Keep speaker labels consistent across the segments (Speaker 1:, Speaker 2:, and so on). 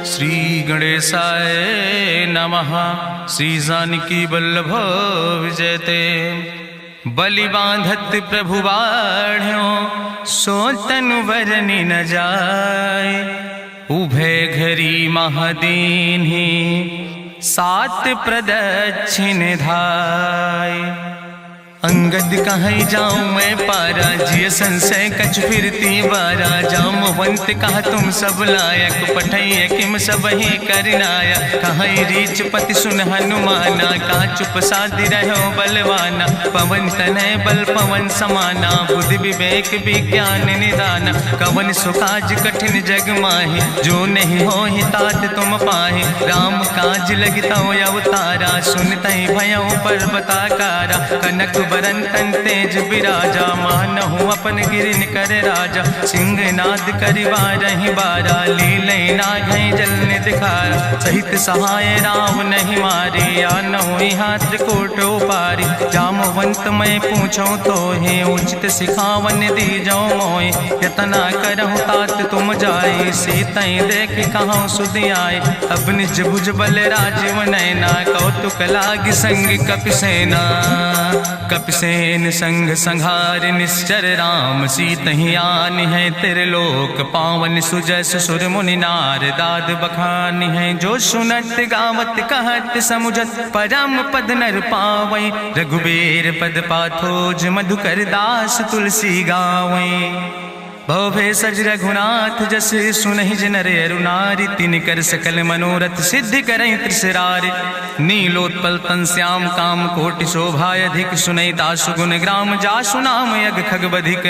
Speaker 1: श्री गणेशाय नमः। श्री जानकी वल्लभ विजयते। बलि बांधत प्रभु बाढ़ो सो तनु बरनि न जाय। उभय घरी महादीन्हि सात प्रदक्षिण धाय। अंगद कहीं जाऊं मैं पारा जिय संशय कछ फिरती बारा। जामवंत कहा तुम सब लायक पठैय किम सब ही करनाया। कहीं रीच पति सुन हनुमाना कहा चुप साधि रहो बलवाना। पवन तनय बल पवन समाना बुद्धि विवेक विज्ञान निदाना। कवन सुकाज कठिन जग माहि जो नहीं हो ही तात तुम पाहि। राम काज लगता अवतारा सुनतहि भयो पर्वताकारा। कनक बरन तन तेज बिराजा मानहु अपन गिरिन कर राजा। सिंह नाद करिवारहि बारा लीलै नाघै जल दिखारा। सहित सहाय राम नहीं मारे आनहु यहाँ त्रिकोट पारी। जामवंत मैं पूछो तो हे उचित सिखावन दी जाओ मोय। यतना करहु तात तुम जाए सीतई देख कहूँ सुध आए। अब निज भुज बल राजीव नैना कौतुक लाग संग कपिसेना। कपिसेन संग संहार निश्चर राम सीतहि आनि है त्रिलोक पावन। सुजस सुर मुनि नार दाद बखानि है। जो सुनत गावत कहत समुझत परम पद नर पावै। रघुबीर पद पाथोज मधुकर दास तुलसी गावै। भव सज रघुनाथ जस सुनहि नर अरु नारी। तिनकर सकल मनोरथ सिद्धि करहि त्रिसरारि। नीलोत्पल तन श्याम काम कोटि शोभाय अधिक। सुनहि दासु गुण ग्राम जासु नाम यज्ञ खग बधिक।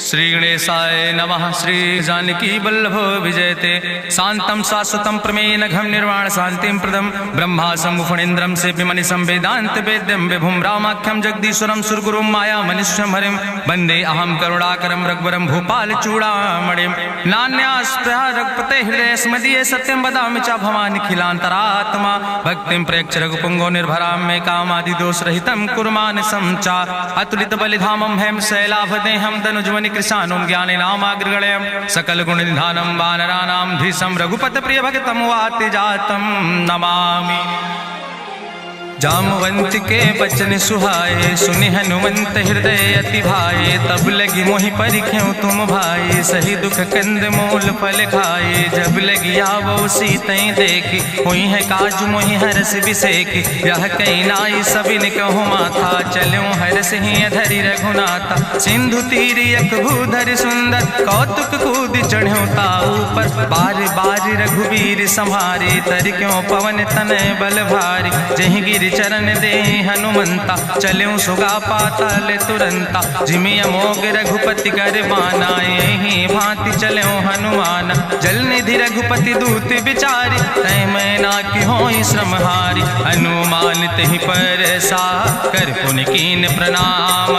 Speaker 1: श्री गणेशाय नमः। श्री जानकी वल्लभ विजयते। शांतम शाश्वतम प्रमेय नघम निर्वाण शांतिम प्रदम। ब्रह्मा शंभु फणीन्द्रम से विमनि संवेदांत वेद्यम विभुम रामाख्यम जगदीश्वरम सुरगुरुम माया मनुष्यम हरिम। वंदे अहम करुणाकरम रघुवरम भूपाल चूड़ामणिम। नान्यास्पृहा रघुपते हृदय स्मदीये सत्यम वदामि च भवानि खिलांतरात्मा। भक्तिम प्रेक्ष रघुपुंगो निर्भराम मे कामादि दोष रहितम कुर्मान समचा। अतुलित बलिधामम हेम शैलाभदेहम दनुजवनि कृशानुम ज्ञानि नामाग्रगण्यम। सकल गुण निधानम वानराणाम धीशम रघुपत प्रिय भक्तम वाति जातम नमामि। जामवंत के बचन सुहाए सुनि हनुमंत हृदय अति भाए। तब लगी मोहि परिख्यों तुम भाई सही दुख कंद मूल फल खाए। जब लगी आवो सीतई देखी हुई है काज मोहि हरस बिसेखी। यह कई नाई सबिन कहु माथा चल्यों हरस ही अधरि रघुनाथा। सिंधु तीर यक भूधर सुंदर कौतुक कूद चढ़्यों ताऊ पर। बार बार रघुवीर संहारे तर क्यों पवन तनय बल भारी। जहि गिर चरण दे हनुमंता चल्यों सुगा पाताल तुरंता। जिमि अमोघ रघुपति कर बाना यही भांति चल्यों हनुमान। जल निधि रघुपति दूत बिचारी तय मैं ना कि होई श्रमहारी। हनुमान तहि पर सा कर पुनि कीन प्रणाम।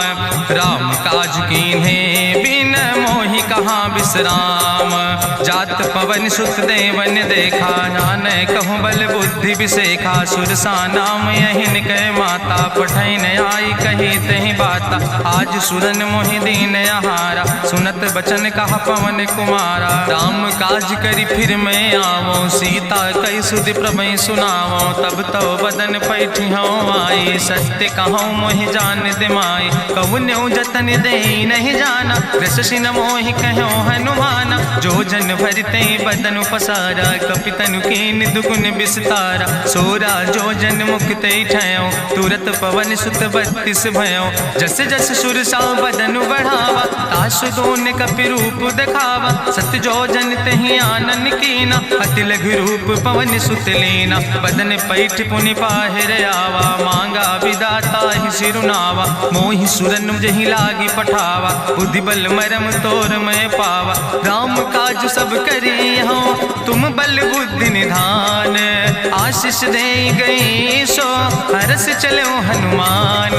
Speaker 1: राम काज कीन्हे बिन मोहि कहाँ विश्राम। जात पवन सुत देवन देखा नान कहूँ बल बुद्धि विसेखा। सुरसा नाम यहिन कह माता पठैन आई कही तहि बाता। आज सुरन मोहि दीन आहारा सुनत बचन कहा पवन कुमारा। राम काज करी फिर मैं आवो सीता कई सुधि प्रभै सुनावो। तब तो बदन पैठियों आई सत्य कहूँ मोहि जान दिमाई। कहुन्यो जतन दे नहीं जाना रससिन मोहि कहो हनुमाना। जो जन भरते बदन पसारा कपितनु कीन दुगुन विस्तारा। सोरा जो जन मुक्ते ठयो तुरत पवन सुत 32 भयो। जस जस सुरसा बदन बढ़ावा तासु दोन कपि रूप दिखावा। सत्य जो जन तहि आनन कीना अति लघु रूप पवन सुत लीना। बदन पैठ पुनि पाहिर आवा मांगा विदाता ही सिरुनावा। मोहि सुरन जहि लागी पठावा बुद्धि बल मरम तोर मैं पावा। राम काज सब करी हो तुम बल बुद्धि निधान। आशीष दे गई सो हरस चलो हनुमान।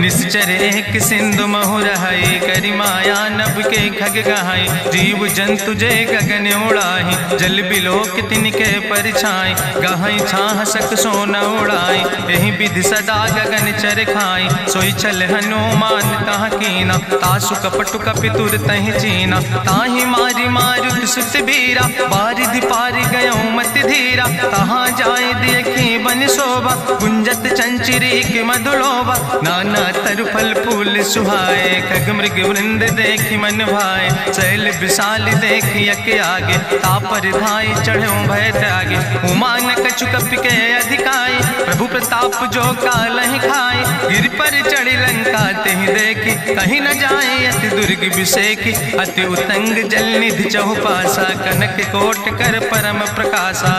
Speaker 1: निश्चर एक सिंधु महु रहाई, करी माया नभ के खग गहाई। जीव जंतु जे गगन उड़ाही, जल बिलोक तिनके परछाई। गहाई छाह सक सोन उड़ाई, यही विधि सदा गगन चर खाई। सोई छल हनुमान तह कीना, तासु कपटु कपितुर तह चीना। ताहि मारी मारुत सुत बीरा, बारिधि पारि गयो मत धीरा। तहाँ जाय देखी बन शोभा, गुंजत चंचिरी के मधुलोभा। नाना तरु फल फूल सुहाए, खग मृग वृंद देखी मन भाए। शैल विशाल देखी यके आगे, तापर धाई चढ़ो भय त्यागे। उमान कछु कपि के अधिकाई, प्रभु प्रताप जो कालहि खाई। गिर पर चढ़ी लंका तेहि देखी, कहीं न जाए अति दुर्ग विषेखी। अति उतंग जल निधि चहुपासा, कनक कोट कर परम प्रकाशा।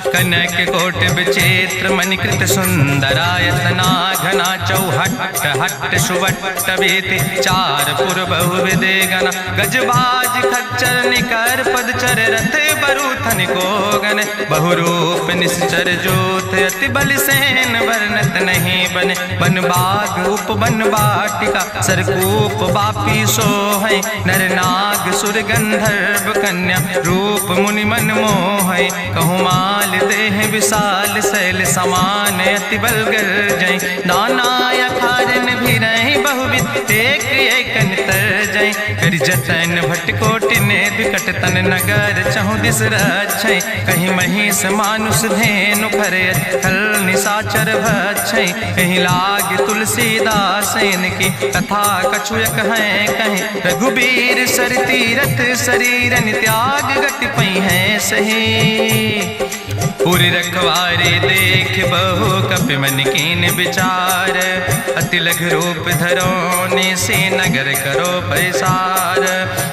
Speaker 1: कनक कोट विचित्र मणिकृत सुंदरायतना, घना चौहट्ट हट्ट सुवट्ट वेति। चार पुर बहु विदे गना, गजबाज खच्चर निकर पदचर। रथ बरूथन को गन, बहुरूप निश्चर जोत। अति बल सेन वर्णत नहीं बने, बन बाग उप बन बाटिका। सरकूप बापी सोहै, नर नाग सुर गंधर्व कन्या। रूप मुनि मन मोहै, कहूँ माल देह विशाल। शैल समान अति बल गर्जै, नाना अखारन भी रही बहुविध। एक एकन तर जै, करि जतन भटकोटि ने विकट तन नगर। चहु दिस रक्षै, कहीं महिष मानुष धेनु खरे। खल निशाचर भक्षै, कहीं लाग तुलसीदास इनकी। तथा कछुयक है कहीं, रघुबीर सर तीरथ शरीरन त्याग। गति पई है सही, पुर रखवारे देख बहु कपि मन कीन विचार। अति लघु रूप धरोने से नगर करो पैसार।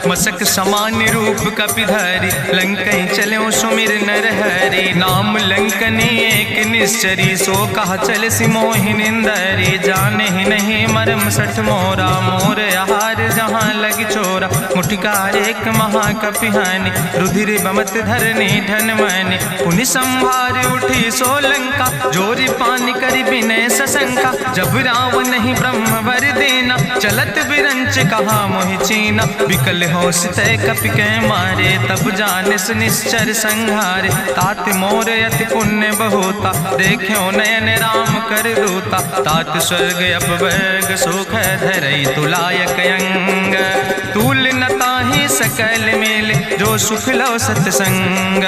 Speaker 1: मसक समान रूप कपि धरि, लंकई चलो सुमिर नर हरि। नाम लंकनी एक निश्चरी, सो कहा चल सिमोहि निंदरी। जाने ही नहीं मरम सठ मोरा, मोर आहार जहाँ लग चोरा। मुठिकार एक महाकपि हानि, रुधिर बमत धरनी धन मनि। पुनि संभार उठी सोलंका, जोरी पानी करी विनय सशंका। जब रावण ही ब्रह्म वर देना, चलत बिरंच कहा मोहि चीना। विकल होश तय कपि के मारे, तब जानिस निश्चर संहारे। तात मोर अति पुण्य बहुता, देख्यो नयन राम कर दूता। तात स्वर्ग अपवर्ग सुख धरई, तुलायक अंग। तूल न ताहि सकल मेल, जो सुख लो सत्संग।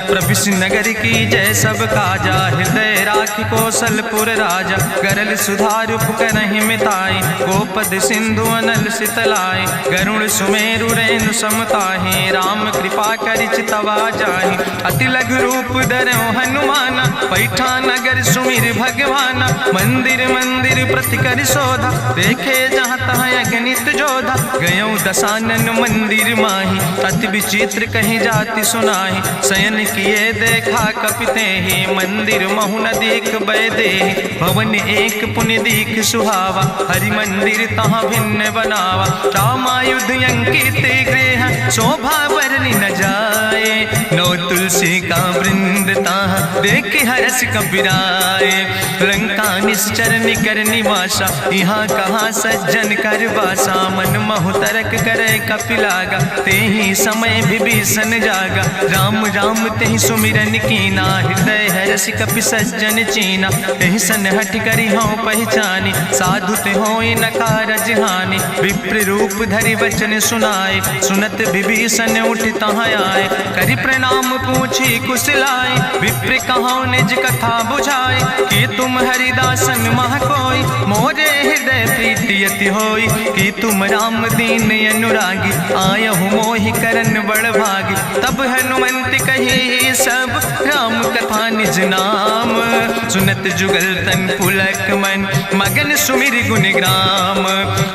Speaker 1: प्रभिस नगर की जय सब काजा, हृदय राखि कौशलपुर राजा। गरल सुधार उपकरहि मिताई, गोपद सिंधु अनल सितलाई। गरुण सुमेरु रेणु समताहि, राम कृपा करि चितवा जाहि। अति लघु रूप धरौ हनुमाना, पैठा नगर सुमिर भगवाना। मंदिर मंदिर प्रति करि शोधा, देखे जहाँ तहाँ अगणित जोधा। गयो दशानन मंदिर माही, अति विचित्र कहीं जाति सुनाही। शयन किए देखा कपि तेहि, मंदिर महु न देख बैदेहि। भवन एक पुनि दीख सुहावा, हरि मंदिर तहाँ भिन्न बनावा। रामायुध अंकित गृह, शोभा बरनी न जाए। नौ तुलसी का वृंद तहाँ, देख हरस कपिराए। लंका निश्चर निकर निवासा, यहाँ कहाँ सज्जन कर वासा। मन महु तरक करे कपिलागा, तेहि समय विभीषण जागा। राम राम तेहि सुमिरन कीना, हृदय हरस कपि सज्जन चीना। एहि सन हठ करि हूँ पहचानी, साधु ते होई न कारज हानि। विप्र रूप धरि वचन सुनाए, सुनत विभीषण उठ तहाँ आए। करि प्रणाम पूछी कुशलाए, विप्र कहाँ निज कथा बुझाए। कि तुम हरिदासन मह कोई, मोरे हृदय प्रीति अति होई। कि तुम राम दीन अनुरागी, आयहु मोहि करन बड़ भागी। तब हनुमंत कही सब, राम कथा निज नाम। सुनत जुगल तन पुलक मन, मगन सुमिर गुण ग्राम।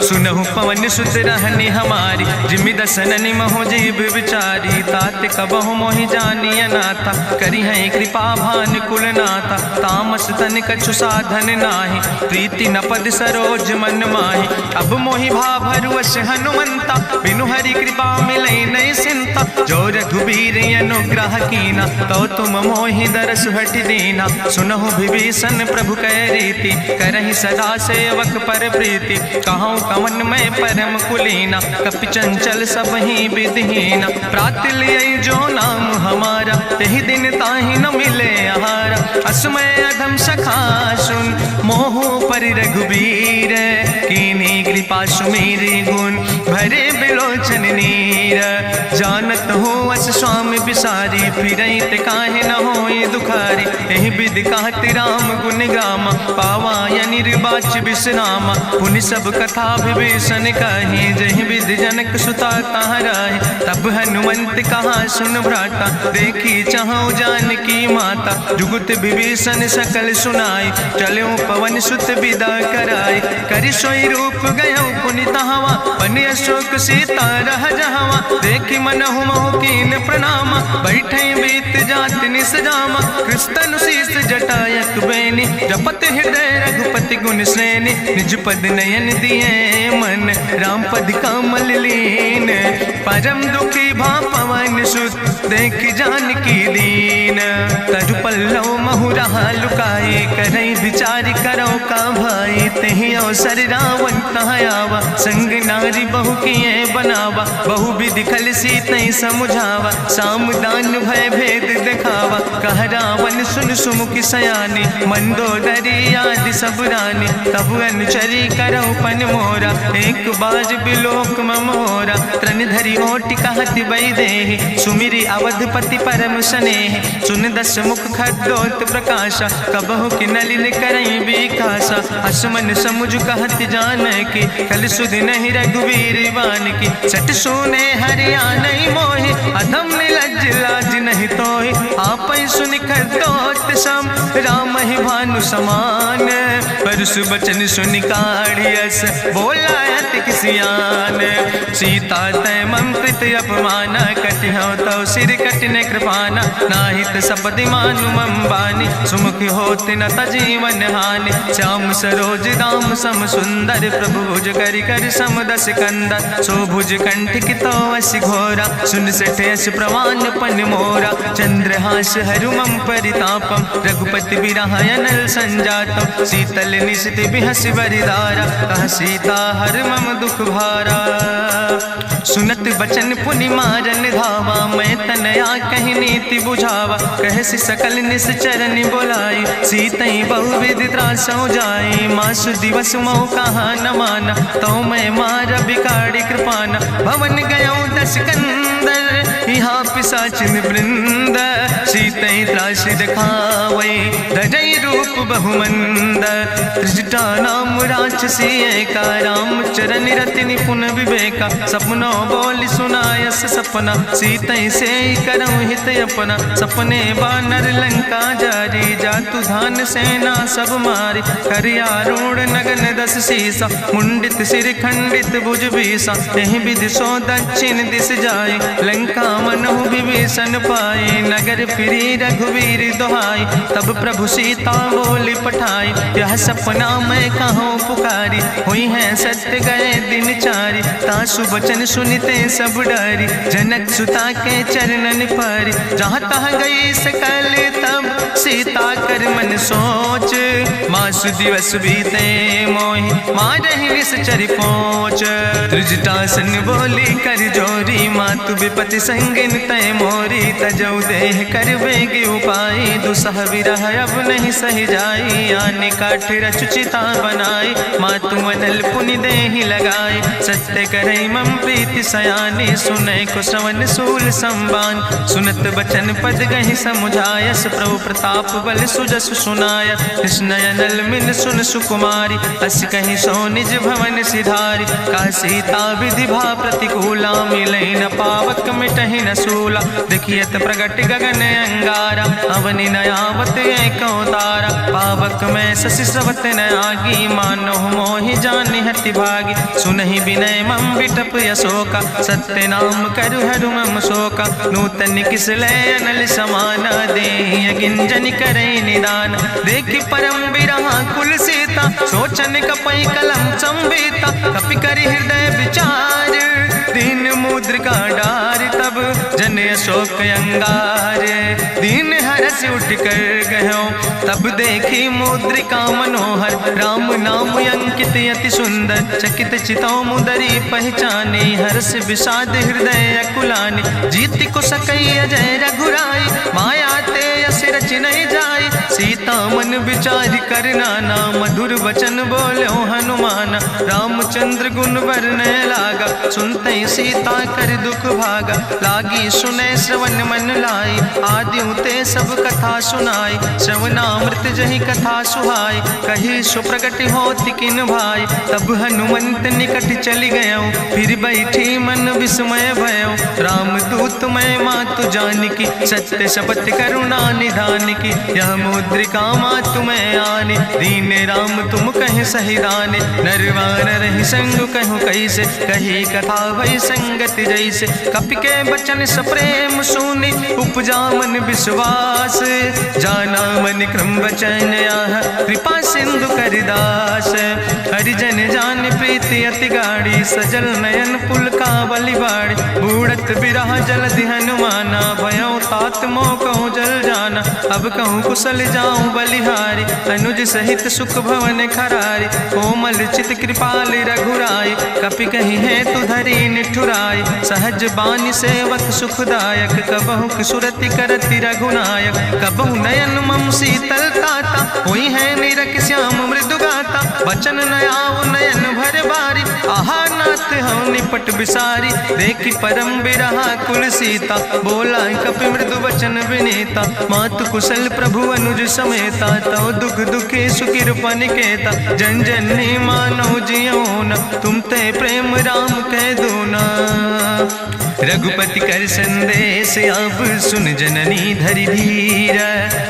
Speaker 1: सुनहु पवन सुत रहनी हमारी, जिमि दसननि महो जीव विचारी। तात कबहु मोहि जानी अनाथा, करी है कृपा भान कुल नाथा। तामस तन कछु साधन नाही, प्रीति न पद सरोज मन माही। अब मोहि भाभरुवश हनुमंता, बिनु हरि कृपा मिलै नहीं सिंता। जो रघुबीर अनुग्रह कीना, तो तुम मोहि दरस सुहट दीना। सुनहु विभीषण प्रभु कै रीति, करहि सदा सेवक पर प्रीति। कहूँ कवन में परम कुलीना, कपि चंचल सब ही विधिहीना। प्रात लिय जो नाम हमारा, तेहि दिन ताहि न मिले आहारा। असमय अधम सखा सुन, मोह पर रघुबीर। कीन्ही कृपा सुमेरि गुण, भरे बिलोचन नीर। जानत हो अस स्वामी बिसारी, फिरहि ते काहे न होई दुखारी। एहि विधि कहत राम गुण गामा, पावा निर्वाच विश्रामा। पुनि सब कथा विभीषण कही, जहि विधि जनक सुता कहाँ रहे। तब हनुमंत कहा सुन भ्राता, देखी चाहूँ जानकी माता। जुगुत विभीषण सकल सुनाई, चलो पवन सुत विदा कराई। करि सोई रूप गयो पुनि तहवा, बन अशोक सीता रह जहवा। देखी मनहु मोह कीन प्रणामा, बैठे बीत जात निस जामा। कृष्ण शीस जटायक बेनी, जपत हृदय रघुपति गुण श्रेणी। निज पद नयन दिए मन, राम पद कमल लीन। परम दुखी भा पवन सुत, देख जानकी दीन। तरु पल्लव महु रहा लुकाई, करई विचार करो का भाई। तेहि अवसर रावण तहाँ आवा, संग नारी बहु किए बनावा। बहु विधि खल सीतहि समुझावा, सामदान भय भेद दिखावा। कह रावण सुन सुमुखी सयानी, मंदोदरी आदि सब रानी। तब अनुचरी करौ पन मोरा, एक बाज बिलोक ममोरा। तृण धरि ओट कहत वैदेही, सुमिरी अवधपति परम स्नेह। सुन दस मुख खद्योत प्रकाशा, कबहु कि नलिन करई बिकासा। असमन समुझ कहत जानकी, कल सुध नहीं रघुवीर बान की। सट सुने हरियाणई मोहि, अधम निलज्ज लाज नहीं तोहि। आपै सुनि खद्योत सम, राम ही भानु समान। परसु बचन सुनि काढ़ियस, बोला अति किसियान। सीता तै मम कृत अपमाना, कटिहौ तौ सिर कटिन कृपाना। नाहित सपदि मानु मम बानी, सुमुख होत न तजीवन हानि। श्याम सरोज दाम सम सुंदर, प्रभु भुज करि कर सम दस कंदर। सो भुज कंठ कितो अस घोरा, सुन सठेस प्रवान पन मोरा। चंद्रहास हरु मम परितापम, रघुपति बिरहायनल संजातम। शीतल निशित बिहसि बरिदारा, कह सीता हर मम दुख भारा। सुनत बचन पुनि मारन धावा, मैं तनया कहि नीति बुझावा। कहसि सकल निश्चरन बोलाई, सीतई बहुविधि त्रासौ जाई। मासु दिवस मोह कहा न माना, तो मैं मार बिगाड़ी कृपाना। भवन गयो दस कंदर, यहाँ पिशाचिन वृंद। सीतई त्रास दिखावै, धजई रूप बहुमंद। त्रिजटा नाम राक्षसी एका, राम चरण रति निपुण विवेका। सपनो बोल सुनायस सपना, सीतई से करऊँ हित अपना। सपने बानर लंका जारी, जातु धान सेना सब मारी। करियारूढ़ नगन दस सीसा, मुंडित सिर खंडित भुज बीसा। यही विधि सो दक्षिण दिस जाय, लंका मनहु विभीषण पाई। नगर फिरी रघुवीर दोहाई, तब प्रभु सीता बोली पठाई। यह सपना मैं कहूँ पुकारी, हुई है सत्य गए दिन चारी। तासु वचन सुनते सब डरी, जनक सुता के चरणन पर। जहाँ तहाँ गई सकल तब, सीता कर मन सोच। मासु दिवस बीते मोहि, मारहि निश्चर पहुँच। त्रिजटासन बोली कर जोरी, मातु विपति संगिन तय मोरी। तजौ देह कर बेग उपाय, दुसह विरह अब नहीं सही जाई। आने काठ रचुचिता बनाई, मातु मनल पुनि देहि लगाई। सत्य करई मम प्रीति सयानी, सुनै को श्रवण सूल संबान। सुनत बचन पद गहि समुझायस, प्रभु प्रताप बल सुजस सुनाय। कृष्णयनल मिन सुन सुकुमारी, अस कहि सो निज भवन सिधारी। का सीता विधि भा प्रतिकूला, मिलै न पावक मिटहि न सूला। देखियत प्रगट गगन अंगारा, अवनि नयावत एको तारा। पावक में शशि स्रवत न आगी, मानो मोहि जानि हति भागी। सुनहि विनय मम विटप यशोका, सत्य नाम करु हरु मम शोका। नूतन किस लय अनल समाना, देहि गिंजन करई निदान। देखि परम बिरहा कुल सीता, सोचन कपई कलम संवेता। कपि करि हृदय विचार, दीन मुद्रिका डार। तब जन जन अशोक अंगार। दीन हरस उठ कर गयो तब देखी मुद्रिका मनोहर। राम नाम अंकित अति सुंदर चकित चितौ मुदरी पहचाने। हर्ष विषाद हृदय अकुलानि जीत को सकई अजय रघुराई। माया ते यस रच नहीं जाई सीता मन विचार कर नाना। मधुर वचन बोलो हनुमान रामचंद्र गुण वर्णय लागा। सुनते सीता कर दुख भागा लागी सुने श्रवण मन लाई। आदि ते सब कथा सुनाई श्रवणामृत जहि कथा सुहाई। कही सुप्रगट होति किन भाई तब हनुमंत निकट चली गयो। फिर बैठी मन विस्मय भयो राम दूत मैं मातु जानकी। सत्य शपथ करुणा निधान की यह मुद्रिका मातु मैं आने। दीन राम तुम कहे सही दाने नरवान रही संग कहूँ कैसे। कही कथा भई संगति जैसे कपि के बचन सप्रेम सुनी। उपजा मन विश्वास जाना मन क्रम वचन आह। कृपा सिंधु करिदास हरिजन जान प्रीति अति गाड़ी। सजल नयन पुलकावली बाड़ी बूढ़त बिरह जलधि हनुमाना। भयो तात मोह कहूँ जल जाना अब कहूँ कुशल जाऊँ बलिहारी। अनुज सहित सुख भवन खरारी कोमल चित कृपाल रघुराई। कपि कही है तु धरी निठुराई सहज बानी सेवक सुखदायक। कबहु सुरति करति रघुनायक कबहु नयन मम शीतल ताता। हुई है निरख श्याम मृदु गाता वचन नयाव नयन भर बारी। आहा नाथ हम निपट बिसारी देखी परम बिरहा कुल सीता। बोला कपि मृदु वचन विनीता मातु कुशल प्रभु अनुज समेता। तव दुख दुखी सुखी पनिकेता जन जन मानो जियो न। तुम ते प्रेम राम कह दो ना। रघुपति कर संदेश अब सुन जननी धरि धीर।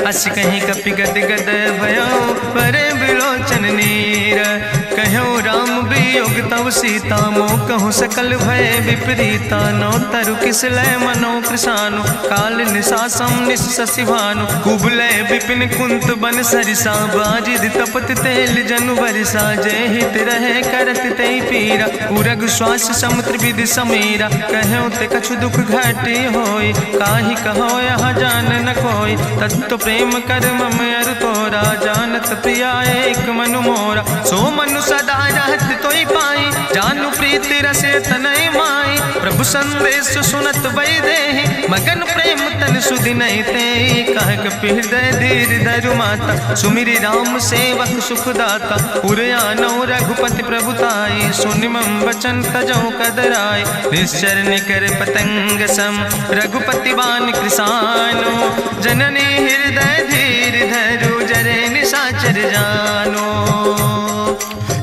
Speaker 1: अस कहीं कपि गद गद भयो परे बिलोचन नीर। कहो राम वियोग तव सीता मोह कहूँ सकल भय विपरीता। नौ तरु किस लय मनो कृषानु काल निशासम निशि भानु। कुबलय विपिन कुंत बन सरिसा बाजिद तपत तेल जनु बरिसा। जय हित रहे करत ते पीरा उरग श्वास समुद्र विधि समीरा। कहो ते कछु दुख घटी होई काहि कहो यहाँ जान न कोई। तत्व प्रेम कर मम अरु तोरा जानत प्रिया एक मनु मोरा। सो मनु सदा रहत तोई पाई जानु प्रीति रसे तनय माई। प्रभु संदेश सुनत वै देहि मगन प्रेम तन सुधि नहीं ते। कह कपि हृदय धीर धरु माता सुमिरि राम सेवक सुखदाता। उरयानो रघुपति प्रभुताई सुनि मम वचन तजौ कदराय। निश्चर निकर पतंग सम रघुपति बान कृसानो। जननी हृदय धीर धरु जरे निशाचर जानो।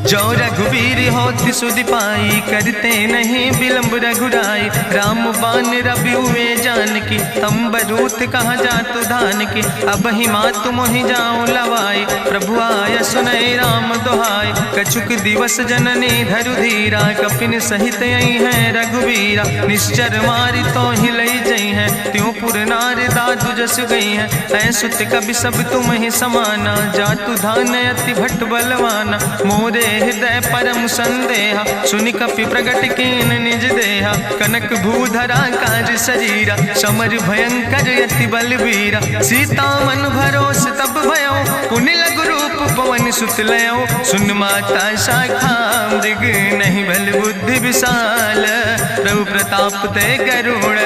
Speaker 1: जो रघुवीर होति सुधि पाई करते नहीं विलंब रघुराई। राम बान रवि हुए जानकी तंबरूथ कहाँ जातु धान की। अब ही मातु मोहि जाऊँ लवाई प्रभु आय सुनय राम दुहाई। कछुक दिवस जननी धरु धीरा कपिन सहित यही है रघुवीरा। निश्चर मारी तो ही लई जई है त्यों पुर नार दादु जस गई है। ऐसुत कभी सब तुम ही समाना जातु धान अति भट्ट बलवाना। मोरे हृदय परम संदेहा सुनि कपि प्रगट कीन निज देहा। कनक भूधरा काज शरीरा समर भयंकर यति बलवीरा। सीता मन भरोस तब भयो पुनि लघु रूप पवन सुत लयो। सुन माता शाखा मृग नहीं बल बुद्धि विशाल। प्रभु प्रताप ते गरुड़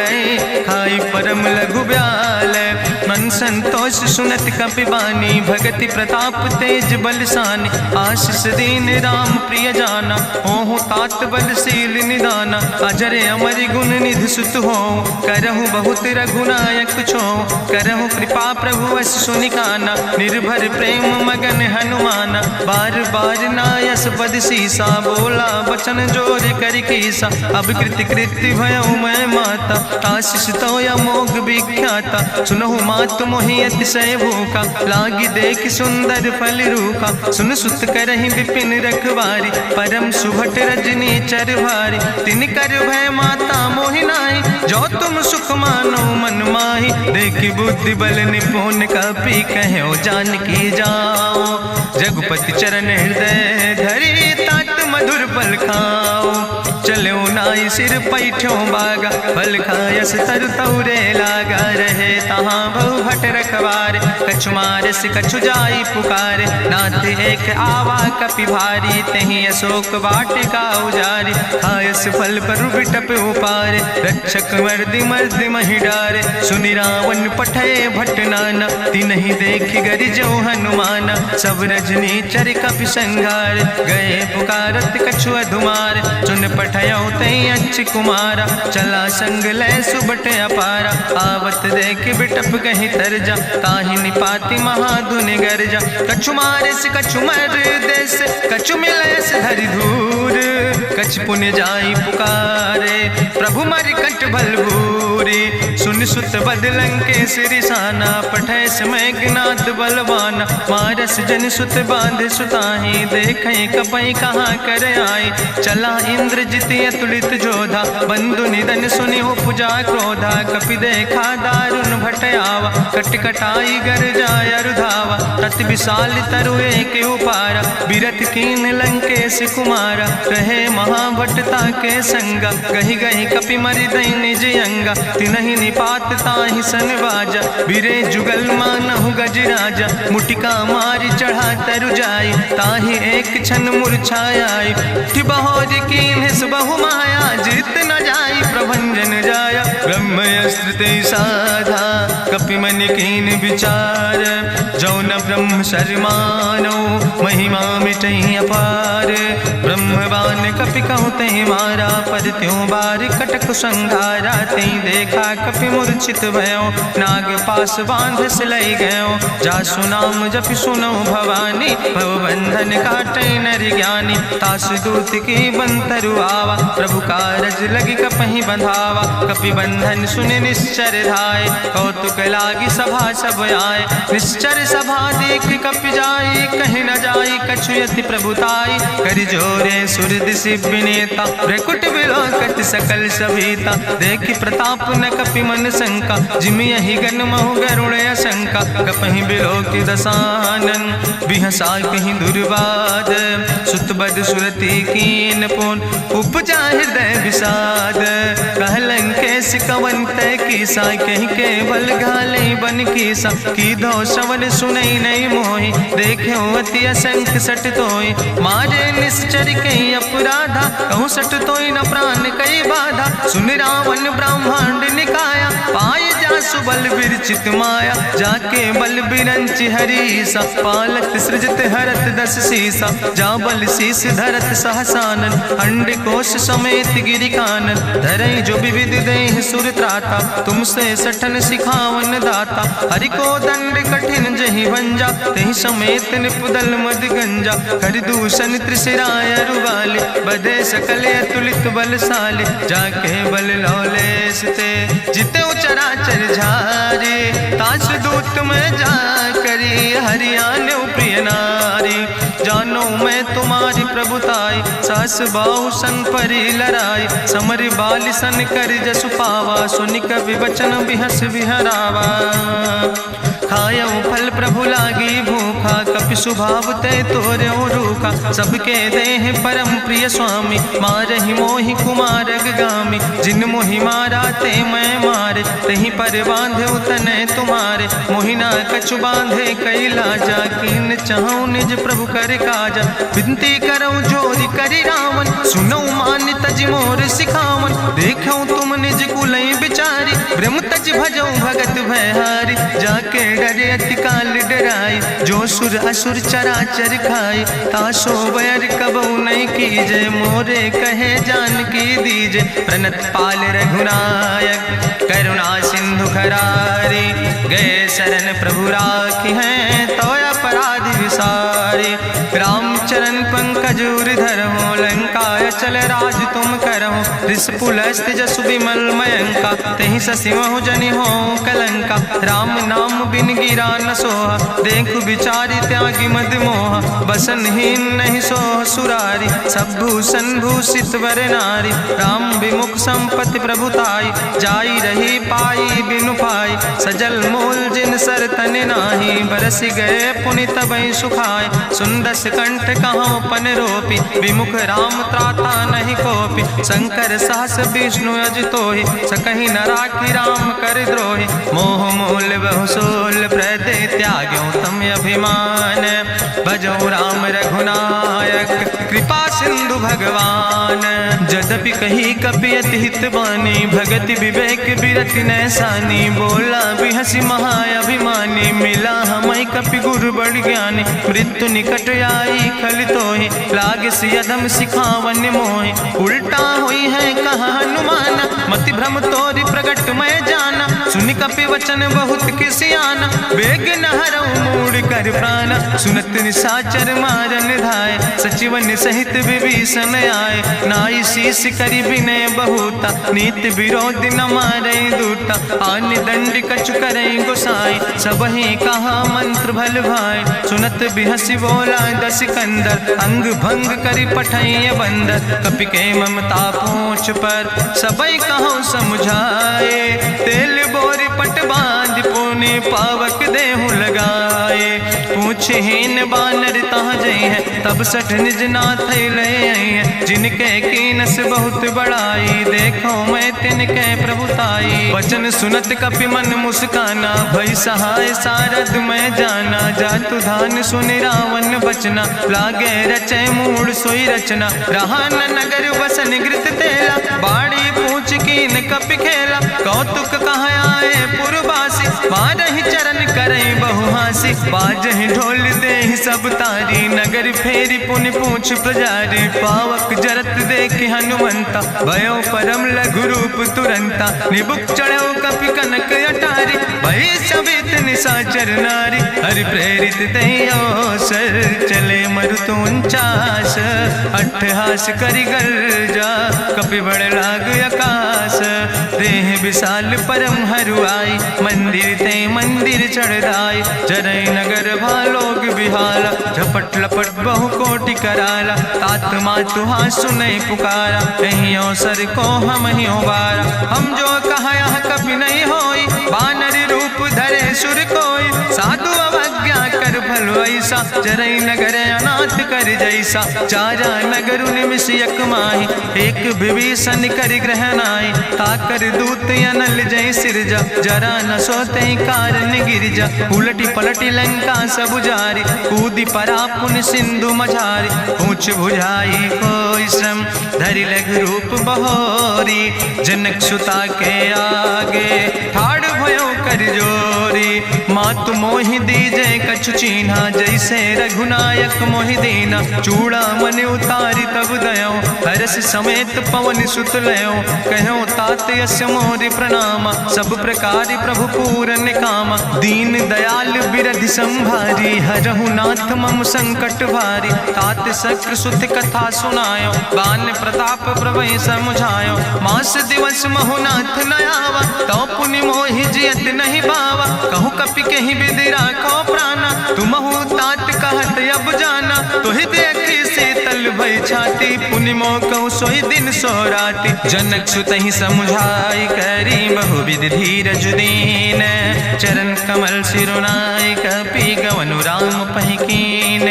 Speaker 1: खाई परम लघु ब्याल। मन संतोष सुनत कपि बानी भगति प्रताप तेज बलसानी। आशीष दीन राम प्रिय जाना ओहु तात बलशील निदाना। अजर अमर गुण निधि सुत हो करहु बहुत रघुनायक छो। करहु कृपा प्रभु अस सुनिकाना निर्भर प्रेम मगन हनुमाना। बार बार नायस पद सीसा बोला बचन जोर कर कीसा। अब कृति कृति भयो मैं माता आशीष तो अमोघ विख्याता। सुनहु मातु मोहि अतिशय भूखा लागी देख सुंदर फल रूखा। सुन सुत करहि विपिन रखवारी परम सुभट रजनी चर भारी। तिन कर भय माता मोहि नाहि जो तुम सुख मानो मन माहि। देखि बुद्धि बल निपुण कपि कहो जानकी जाओ। रघुपति चरण हृदय धरि तात मधुर फल खाओ। चलो नाई सिर पैठो बागा, फल खायस तरु तौरे लागा। रहे तहाँ बहु भट रखवारे, कछु मारस कछु जाई पुकारे। नाथ एक आवा कपि भारी, तहीं अशोक वाटिका उजारी। खायस फल पर बिटप उपारे, रक्षक मर्दि मर्दि महि डारे। सुनि रावण पठय भट नाना, तिन्हि देखि गरिजो हनुमाना। सब रजनी चर कपि संघार, गए पुकारत कछु अधुमार। चुन पठयो तई अच्छ कुमारा, चला संग लय सुबट अपारा। आवत देख बिटप कहीं तरजा, ताहि निपाति महाधुनि गर्जा। कछु मारिस कछु मर देस, कछु मिलयस धरि धूर। कछ पुण्य जाई पुकारे, प्रभु मरि कंठ भल भूरी। सुन सुत बदलंग के सिरिसाना, पठय समय ज्ञात बलवाना। मारस जन सुत बांध सुताही, देखें कपई कहाँ कर आए। चला इंद्रजित अतुलित जोधा, बंधु निधन सुनि उपजा क्रोधा। कपि देखा दारुण भट आवा, कट कटाई गर जाय रुधावा। तत विशाल तरु एक उपारा, बिरत कीन लंकेश कुमारा। रहे महाभटता के संगा, गहि गहि कपि मरि दई निज अंगा। तिन्हि निपात ताहि सन बाजा, बिरे जुगल मानहु गजराजा। मुटिका मारि चढ़ा तरु जाई, ताहि एक क्षण मूर्छाई। बहोज कीन्हिस बहु माया, जीत न जाई प्रभंजन जाया। ब्रह्मयस्त्र ते साधा, कपि मन कीन विचार। जौ न ब्रह्म शर्मानो, महिमा मिटई अपार। ब्रह्मवान कपि कहु तहि मारा, पद त्यों बार कटक संघारा। तई देखा कपि मूर्छित भयो, नाग पास बांध सिलई गयो। जासु नाम जपि सुनो भवानी, भव बंधन काटई नर ज्ञानी। तासु दूत की बंतरु आवा, प्रभु कारज लगी कपहि बंधावा। कपि बंधन सुनि निश्चर धाय, कौतुक लागी सभा सब आए। निश्चर सभा देख कपि जाई, कहीं न जाई कछु यति प्रभुताई। कर जोरे सुर दिसि विनेता, भ्रकुट विलोकत सकल सभीता। देखि प्रताप न कपि मन शंका, जिमि यहि गन महु गरुण शंका। कपहि बिलोकि दसानन, बिहसा कहीं दुर्वाद। सुत बद सुरति कीन पुन, उपजा हृदय विषाद। कहलन केस कवन तय कीसा, कहीं केवल घाले बन कीसा। की दो श्रवण सुनई नहीं मोहि, देख्यो अति असंख सट तोय। मारे निश्चर कई अपराधा, कहूँ सट तोय न प्राण कई बाधा। सुन रावण ब्रह्मांड निकाया, पाय जासु बल विरचित माया। जाके बल बिरंचि हरीसा, पालत सृजत हरत दस सीसा। जा बल शीस धरत सहसानन, अंड कोश समेत गिरि कानन। धरई जो विविध देह सुर त्राता, तुमसे सठन सिखावन दाता। हरि को दंड कठिन जहि भंजा, तहि समेत निपुदल मद गंजा। कर दूषण त्रिशिराय रुगाले, बधे सकल अतुलित बलशाले। जाके बल लौलेस ते, जिते चराचर झारे। तास दूत में जा करी, हरियाण प्रिय नारी। जानो मैं तुम्हारी प्रभुताई, सास बाहु सन परी लड़ाई। समर बाल सन कर जसु पावा, सुनि कवि वचन बिहस बिहरावा। खायौ फल प्रभु लागी भूखा, कपि स्वभाव ते तोर्यो रूखा। सबके देह परम प्रिय स्वामी, मारहि मोहि कुमारग गामी। जिन मोहि मारा ते मैं मारे, तहीं पर बांधे तने तुम्हारे। मोहिना कछु बांधे कई लाजा, कीन चाहूं निज प्रभु कर काजा। विनती करऊं जोरि करि रावण, सुनऊ मान तज मोर सिखावन। देखऊं तुम निज कुलई बिचारी, ब्रह्म तज भजऊं भगत भयहारी। जाके डरे अति काल डराई, जो सुर असुर चराचर खाई। तासो बैर कबऊ नहीं कीजे, मोरे कहे जान की दीजे। प्रणत पाल रघुनायक, करुणा सिंधु खरारी। गए शरण प्रभु राखी हैं, तो अपराध विसारी। रामचरण पंकज उर धरहु, लंकाय चल राज तुम करहु। रिसपुलस्त जसु विमल मयंका, तहि ससिमहु जनि हो कलंका। राम नाम बिन गिरा न सोहा, देखु बिचारी त्यागी मद मोहा। बसनहीन नहीं सोह सुरारी, सब भूषण भूषित वर नारी। राम विमुख संपत्ति प्रभुताई, जाई रही पाई बिनु पाई। सजल मोल जिन सर तन नाही, बरस गए पुनि तबई सुखाए। सुंदस कंठ कहाँ पन रोपी, विमुख राम त्राता नहीं कोपी। शंकर सहस विष्णु अज तोहि, सकहि न राखी राम कर द्रोहि। मोह मूल बहुसोल प्रदे, त्याग्यो तम अभिमान। भजो राम रघुनायक, कृपा सिंधु भगवान। यद्यपि कही कपि अति हित बानी, भगति विवेक बिरति नैसानी। बोला बिहसी महाअभिमानी, मिला हमै कपि गुरु बड़ ज्ञानी। मृत्यु निकट आई खल तोहि, लागे सियदम सिखावन मोहि। उल्टा हुई है कहा हनुमाना, मति भ्रम तोरि प्रगट मैं जाना। सुनि कपि वचन बहुत किसियाना, बेग न हरऊ मूढ़ कर प्राण। सुनत निशाचर मारन धाय, सचिवन सहित विभीषण आए। नाई शीस करि विनय बहुता, नीति विरोध न मारै दूता। आन दंड कछु करै गोसाई, सबहि कहा मंत्र भल भाई। सुनत बिहसी बोला दस कंदर, अंग भंग करि पठैय बंदर। कपि के ममता पूछ पर, सबई कहो समुझाए। तेल बोरी पट बांध पुनि, पावक देहु लगाए। पूछहीन बानर तहाँ जई है, तब सठ निज नाथ ले आई है। जिनके कीनस बहुत बड़ाई, देखो मैं तिनके प्रभुताई। वचन सुनत कपि मन मुस्काना, भई सहाय सारद मैं जाना। जातु धान सुनि रावण बचना, लागे रचे मूढ़ सोई रचना। रहा न नगर बसन घृत तेला, बाड़ी पूछ कीन कपि खेला। कौतुक कहाँ आए पुरवासी, मारहि चरण करई बहुहासी। बाजहि ढोल देहि सब तारी, नगर फेरी पुनि पूछ प्रजारी। पावक जरत देख हनुमंता, भयो परम लघु रूप तुरंता। निबुक चढ़ो कपि कनक अटारी, भई सवित निशाचर नारी। हरि प्रेरित दई अवसर, चले मरुत 49। अट्ठहास करि गर्जा, कपि बड़ लाग आकाश। देह विशाल परम हरुआई, मंदिर ते मंदिर चढ़ाई। जरई नगर भालोग बिहाला, झपट लपट बहु कोटि कराला। तात मातु हाँ सुनै पुकारा, एहि अवसर को हम ही उबारा। हम जो कहा यहाँ कभी नहीं होई, बानर रूप धरे सुर कोई। साधु अवज्ञा कर फल ऐसा, जरई नगर अनाथ कर जैसा। चारा नगर निमिष यक माही, एक विभीषण कर ग्रह नाई। ताकर दूत अनल जय सिरजा, जरा न सोते कारण गिरजा। उलटी पलटी लंका सब जारी, कूदी परा पुन सिंधु मझारी। पूछ बुझाई कोई श्रम, धरि लघु रूप बहोरी। जनक सुता के आगे, ठाड़ भयो कर जोरी। मातु मोहि दीजे कछु चीन्हा, जैसे रघुनायक मोहि दीना। चूड़ा मन उतारी तब दयो, हरस समेत पवन सुत लयो। कहो तात यस्य मोरि प्रणामा, सब प्रकार प्रभु पूरन कामा। दीन दयाल बिरधि संभारी, हरहु नाथ मम संकट भारी। तात शक्र सुत कथा सुनायो, बान प्रताप प्रभय समुझायो। मास दिवस महुनाथ न आवा, तो पुनि मोहि जियत नहीं पावा। कहु कपि कहीं विधि राखो प्राणा, तुमहु तात कहत अब जाना। तुहि देखी शीतल भई छाती, पुनि मोह कहु सोई दिन सो राति। जनक सुतहि समुझाई, करी बहुविधि धीरज दीन। चरण कमल सिरुनाई, कपि गवनु राम पहि कीन।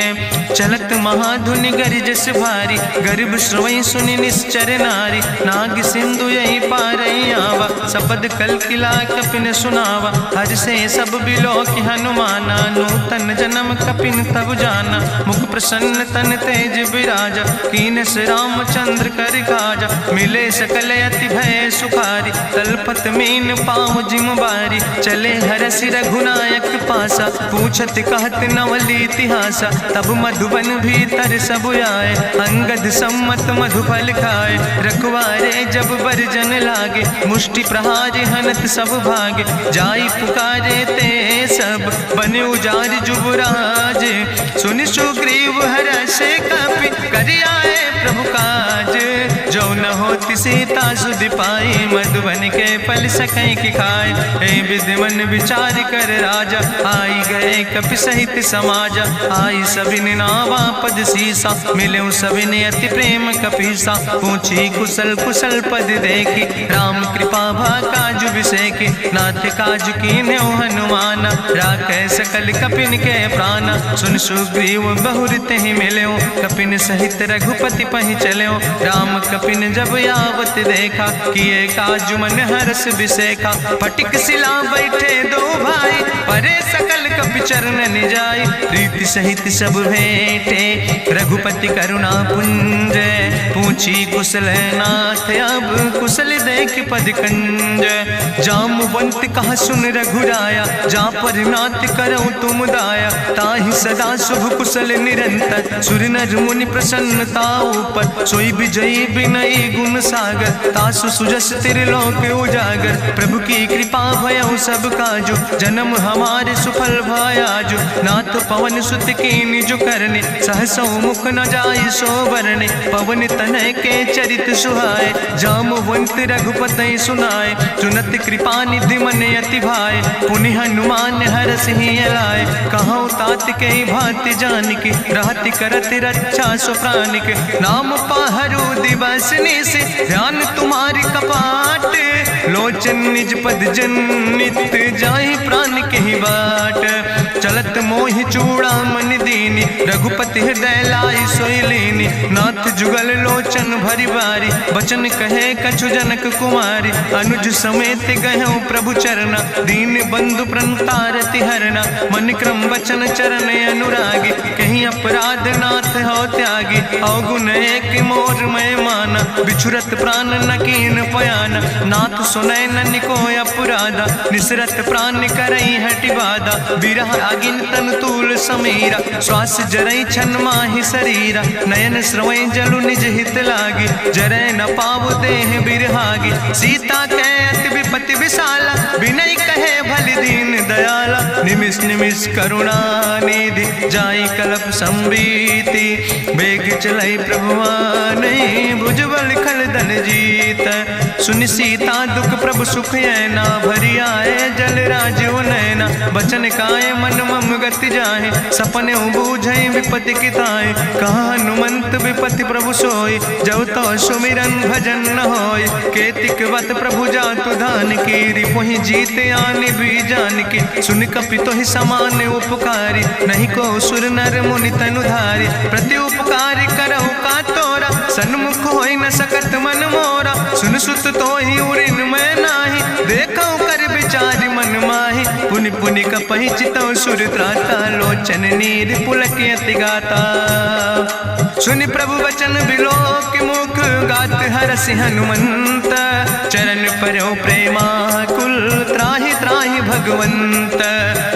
Speaker 1: चलत महाधुनि गरिजस भारी, गर्भ श्रवई सुनि निश्चर नारी। नाग सिंधु यही पारई आवा, सपद कल किला कपिन सुनावा। हर से सब बिलो कि हनुमाना, नूतन जन्म कपिन तब जाना। मुख प्रसन्न तन तेज विराजा, कीनस रामचंद्र कर काजा। मिले सकल अति भय सुखारी, तलपत मीन पाँव जिम बारी। चले हरस रघुनायक पासा, पूछत कहत नवल इतिहासा। तब मधुबन भीतर सब आए, अंगद सम्मत मधुफल खाए। रखवारे जब बरजन लागे, मुष्टि प्रहारे हनत सब भागे। जाई पुकारे ते सब, बने उजार जुबराज। सुनि सुग्रीव हरषे कपि, करि आए प्रभु काज। जो न होती सीता सुध पाई, मधुबन के फल सकै की खाए। हे विधि मन विचार कर राजा, आई गए कपि सहित समाजा। आई सबिन नावा पद सीसा, मिले सबिन अति प्रेम कपीसा। पूछी कुशल कुशल पद देखी, राम कृपा भा काजु विसेकी। नाथ काजु कीन्यो हनुमान, राखे सकल कपिन के प्राण। सुन सुग्रीव बहुर तेहि मिल्यो, कपिन सहित रघुपति पहि चल्यो। राम कपिन जब आवत देखा, किए काजु मन हरस विसेखा। फटिक सिला बैठे दो भाई, परे सकल कपि चरण जाय। प्रीति सहित सब भेंटे, रघुपति करुणा पुंज। पूछी कुशल नाथ, अब कुशल देख पद कंज। जामवंत कहा सुन रघुराया, जा पर नाथ करौ तुम दाया। ताहि सदा शुभ कुशल निरंतर, सुर नर मुनि प्रसन्नता ऊपर। सोई विजयी विनयी गुण सागर, तासु सुजस त्रिलोक उजागर। प्रभु की कृपा भयउ सब काजु, जन्म हमारे सुफल भयाजु। नाथ पवन सुत की निज करने, सहसो मुख न जाय सो वरने। पवन तनय के चरित सुहाए, जामवंत रघुपति सुनाए। चुनत कृपा निधि मन अति भाए, पुनि हनुमान हरष ही लाए। कहौ तात के भांति जानकी, रहति करत रक्षा सो प्राणिक। नाम पाहरु दिवस निस, ध्यान तुम्हारी कपाट। लोचन निज पद जनित, जाहि प्राण के ही बाट। चलत मोहि चूड़ामन दीनी, रघुपति हृदय लाई सोई लीनी। नाथ जुगल लोचन भरि बारी, बचन कहे कछु जनक कुमारी। अनुज समेत गहु प्रभु चरना, दीन बंधु प्रणतारति हरना। मन क्रम वचन चरण अनुरागी, कहीं अपराध नाथ हो त्यागी। अवगुण एक मोर मैं माना, बिछुरत प्राण न कीन पयाना। नाथ सुनय नन को अपराधा, निसरत प्राण करई हटि बाधा। बिरह अगिन तन तूल समीरा, श्वास जरई छन माहि शरीरा। नयन श्रवै जलु निज हित लागी, जरय न पाव देह बिरहागी। सीता के अति विपति विशाला, विनय कहे भलि दीन दयाला। निमिष निमिष करुणा निधि, जाई कलप संबीति। बेग चलै प्रभुआनै, भुजबल खल दल जीत। सुन सीता दुख प्रभु सुख ऐना, भरी आए जल राजो नैना। बचन काए मन मम गति जाहे, सपने बूझै विपति किताए। कहा हनुमंत विपति प्रभु सोई, जब तो सुमिरन भजन न होय। केतिक वत प्रभु जातु धान की, रिपुहि जीत आने भी जान की। सुन कपि तोहि समान उपकारी, नहीं को सुर नर मुनि तनुधारी। प्रति उपकारी करहु का तोरा, सन्मुख होई न सकत मन मोरा। सुन सुत तोहि उरिन मैं नाही, देखौ कर विचार मन माहि। पुनि पुनि कपहि चितौ सुर त्राता, लोचन नीर पुलक अति गाता। सुनि प्रभु वचन बिलोक मुख, गात हरसि हनुमंत। चरण परौ प्रेमाकुल, त्राहि त्राहि भगवंत।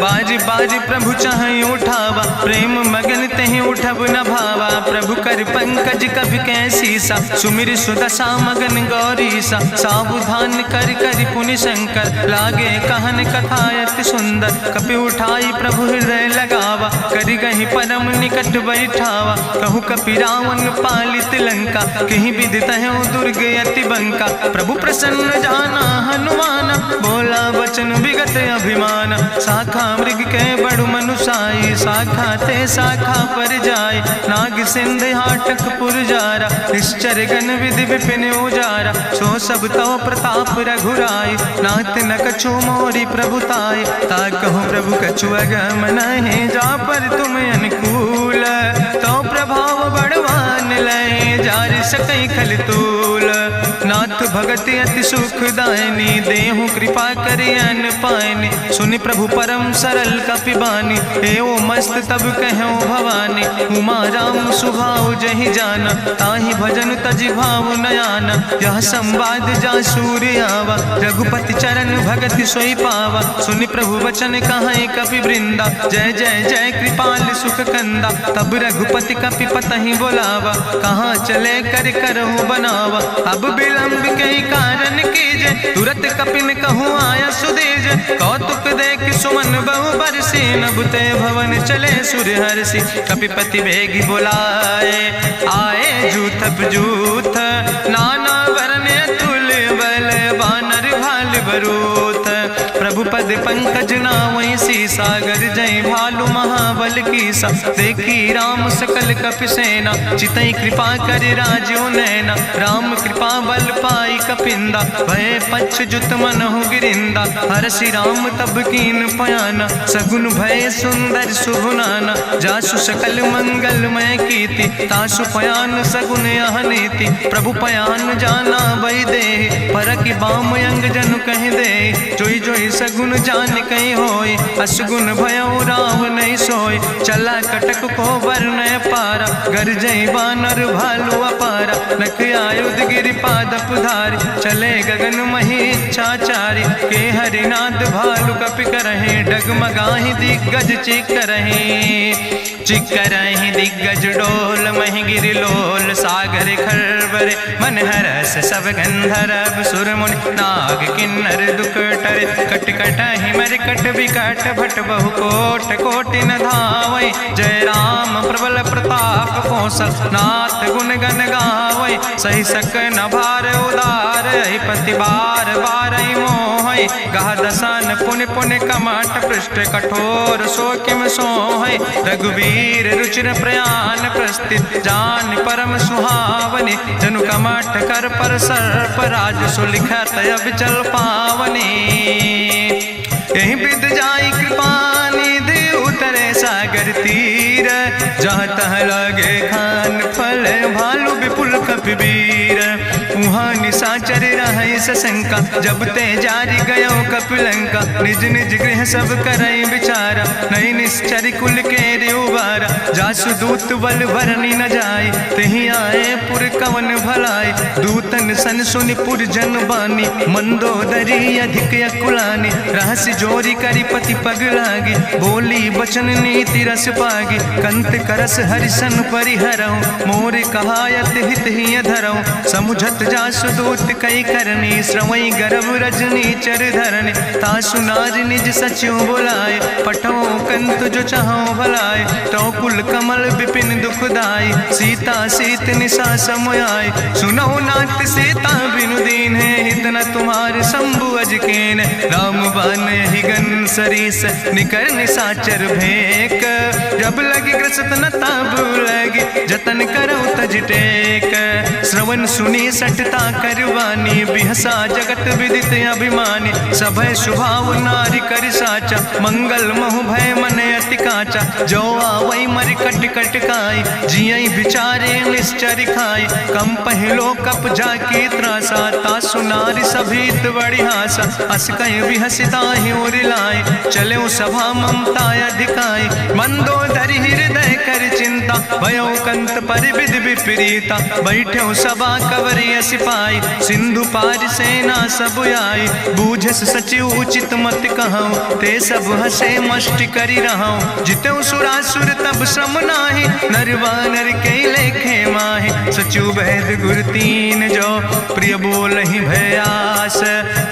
Speaker 1: बाज बाज प्रभु चाहि उठावा, प्रेम मगन तेहि उठब न भावा। प्रभु कर पंकज कभि कैसीसा, सुमिर सुदशा मगन गौरीसा। सावधान कर कर पुनि शंकर, लागे कहन कथा अति सुंदर। कपि उठाई प्रभु हृदय लगावा, करि गहि परम निकट बैठावा। कहु कपि रावण पालित लंका, कहीं विदित है दुर्ग अति बंका। प्रभु प्रसन्न जाना हनुमाना, बोला वचन विगत अभिमान। शाखा मृग के बड़ु मनुषाई, शाखा ते शाखा पर जाय। नाग सिंध हाटक पुर जारा, निश्चर गण विधि विपिन उजारा। सो सब तो प्रताप रघुराई, नाथ न कछु मोरी प्रभुताई। ता कहूँ प्रभु कछु अगम नहीं, जा पर तुम अनुकूल। तो प्रभाव बड़वान लय, जार सकई खल तूल। नाथ भगति अति सुखदायनी, देहु कृपा करि अन पायनी। सुनि प्रभु परम सरल कपिबानी, एवं मस्त तब कहूँ भवानी। उमा राम सुभाव जहि जाना, ताहि भजन तजि भाव नयाना। यह संवाद जा सूर्य आवा, रघुपति चरण भगति सोई पावा। सुनि प्रभु वचन कहाई कपि वृंदा, जय जय जय कृपाल सुख कंदा। तब रघुपति कपि पतहि बोलावा, कहाँ चले कर करहु बनावा। अब विलंब के कारण कीजे, तुरत कपिन कहूँ आया सुदेज। कौतुक देख सुमन बहु बरसी, नभ ते भवन चले सूर्य हर्षि। कपिपति वेगी बुलाए, आए जूथप जूथ नाना गद पंकज नावै सीसा, गर्जय भालु महाबल कीसा। देखी राम सकल कपि सेना, चितई कृपा कर राजो नैना। राम कृपा बल पाई कपिंदा, भय पच्छ जुत मनहु गिरिंदा। हरसि राम तब कीन पयाना, सगुन भय सुंदर शुभ नाना। जासु सकल मंगलमय कीर्ति, तासु पयान सगुन यह नीति। प्रभु पयान जाना भई दे, परखि बाम अंग जनु कहि दे। जोई जोई सगुन जान कहि होय, असगुन भयउ राम नहीं सोय। चला कटक को वर्णय पारा, गर्जय बानर भालु अपारा। नख आयुध गिरि पादप धारि, चले गगन मही इच्छाचारि। के हरिनाद भालु कपि करहि, डगमगाहि दिग्गज चिकरहि। चिकरहि दिग्गज डोल, महि गिरि लोल सागर खरबरे। मन हरस सब गंधर्व सुर मुनि, नाग किन्नर दुख टरे। कट कटहि मरकट विकट, भट बहु कोट कोटि न धावै। जय राम प्रबल प्रताप कौशल, नाथ गुण गण गावै। सही सक न भार उदार, पति बार बार मोहै। गह दसन पुनि पुनि कमठ, पृष्ठ कठोर सो किम सोहै। रघुवीर रुचिर प्रयाण प्रस्थित, जान परम सुहावनी। जनु कमठ कर पर सर्प, राज सुलिखत अब चल पावनी। यही विद जाई कृपा निधि, उतरे सागर तीर। जहाँ तह लगे खान फल, भालु विपुल कपिवीर। उहाँ निशाचर रहै सशंका, जब ते जारी गयो कपिलंका। निज निज गृह सब करई विचारा, नहीं निश्चर कुल के रे उबारा। जासु दूत बल भरनी न जाय, तेहि आए पुर कवन भलाई। दूतन सन सुनि पुर जन बानी, मंदोदरी अधिक अकुलानी। रहस्य जोरी करि पति पग लागी, बोली बचन नीति रस पागी। कंत करस हरिसन परिहरऊँ, मोर कहायत हित ही धरऊँ। समुझत जासु दूत कई करनी, श्रवई गर्भ रजनी चर धरनी। तासु नार निज सचिव बुलाए, पठो कंत जो चाहो भलाए। तो कुल कमल विपिन दुखदाई, सीता सीत निशा समयाय। सुनो नाथ सीता बिनु दीन है, हित न तुम्हार शंभु अजकेन। राम बान हिगन सरीस, निकर निशाचर भेक। जब लगी ग्रसत न ताब लगी, जतन करो तज टेक। श्रवण सुनी सटता करवानी, बिहसा जगत विदित अभिमानी। सभय स्वभाव नारी कर साचा, मंगल मोह भय मन अति काचा। जो आवै मर कट कट खाई, जियई बिचारे निश्चर खाई। कम पहलो कप जाकी त्रासा, तासु नारी सभीत बड़ी हासा। अस कहीं बिहसिता ही उरिलाए, चले सभा ममता अधिकाई। मंदोदरी हृदय कर चिंता, भयो कंत पर विधि विपरीता। बैठो सभा कवरिय सिपाही, सिंधु पार सेना सब आई। बूझस सचिव उचित मत कहूँ, ते सब हसे मष्टि करि रहूँ। जितऊ सुरासुर तब श्रम नाही, नर वानर के लेखे माहि। सचिव वैद गुर तीन जो, प्रिय बोलहि भयास।